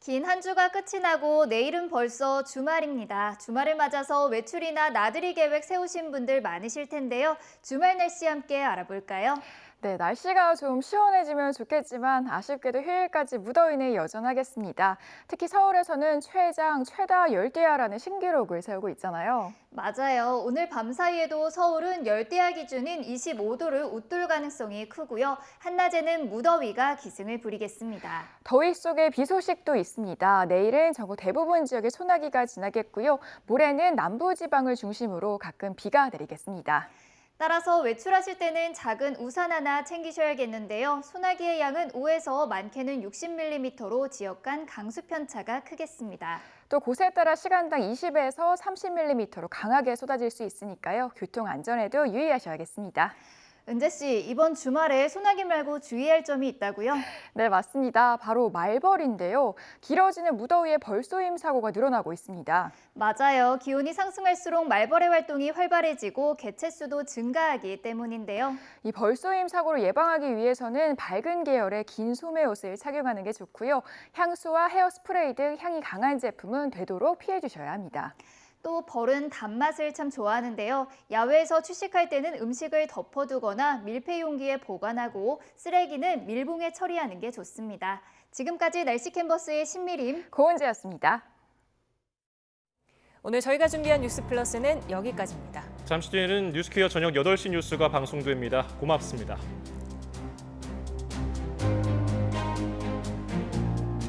긴 한 주가 끝이 나고 내일은 벌써 주말입니다. 주말을 맞아서 외출이나 나들이 계획 세우신 분들 많으실 텐데요. 주말 날씨 함께 알아볼까요? 네, 날씨가 좀 시원해지면 좋겠지만 아쉽게도 휴일까지 무더위는 여전하겠습니다. 특히 서울에서는 최다 열대야라는 신기록을 세우고 있잖아요. 맞아요. 오늘 밤 사이에도 서울은 열대야 기준인 25도를 웃돌 가능성이 크고요. 한낮에는 무더위가 기승을 부리겠습니다. 더위 속에 비 소식도 있습니다. 내일은 전국 대부분 지역에 소나기가 지나겠고요. 모레는 남부지방을 중심으로 가끔 비가 내리겠습니다. 따라서 외출하실 때는 작은 우산 하나 챙기셔야겠는데요. 소나기의 양은 5에서 많게는 60mm로 지역 간 강수 편차가 크겠습니다. 또 곳에 따라 시간당 20에서 30mm로 강하게 쏟아질 수 있으니까요. 교통 안전에도 유의하셔야겠습니다. 은재 씨, 이번 주말에 소나기 말고 주의할 점이 있다고요? 네, 맞습니다. 바로 말벌인데요. 길어지는 무더위에 벌쏘임 사고가 늘어나고 있습니다. 맞아요. 기온이 상승할수록 말벌의 활동이 활발해지고 개체수도 증가하기 때문인데요. 이 벌쏘임 사고를 예방하기 위해서는 밝은 계열의 긴 소매 옷을 착용하는 게 좋고요. 향수와 헤어스프레이 등 향이 강한 제품은 되도록 피해 주셔야 합니다. 또 벌은 단맛을 참 좋아하는데요. 야외에서 취식할 때는 음식을 덮어두거나 밀폐 용기에 보관하고 쓰레기는 밀봉에 처리하는 게 좋습니다. 지금까지 날씨 캔버스의 신미림, 고은재였습니다. 오늘 저희가 준비한 뉴스 플러스는 여기까지입니다. 잠시 뒤에는 뉴스퀴어 저녁 8시 뉴스가 방송됩니다. 고맙습니다.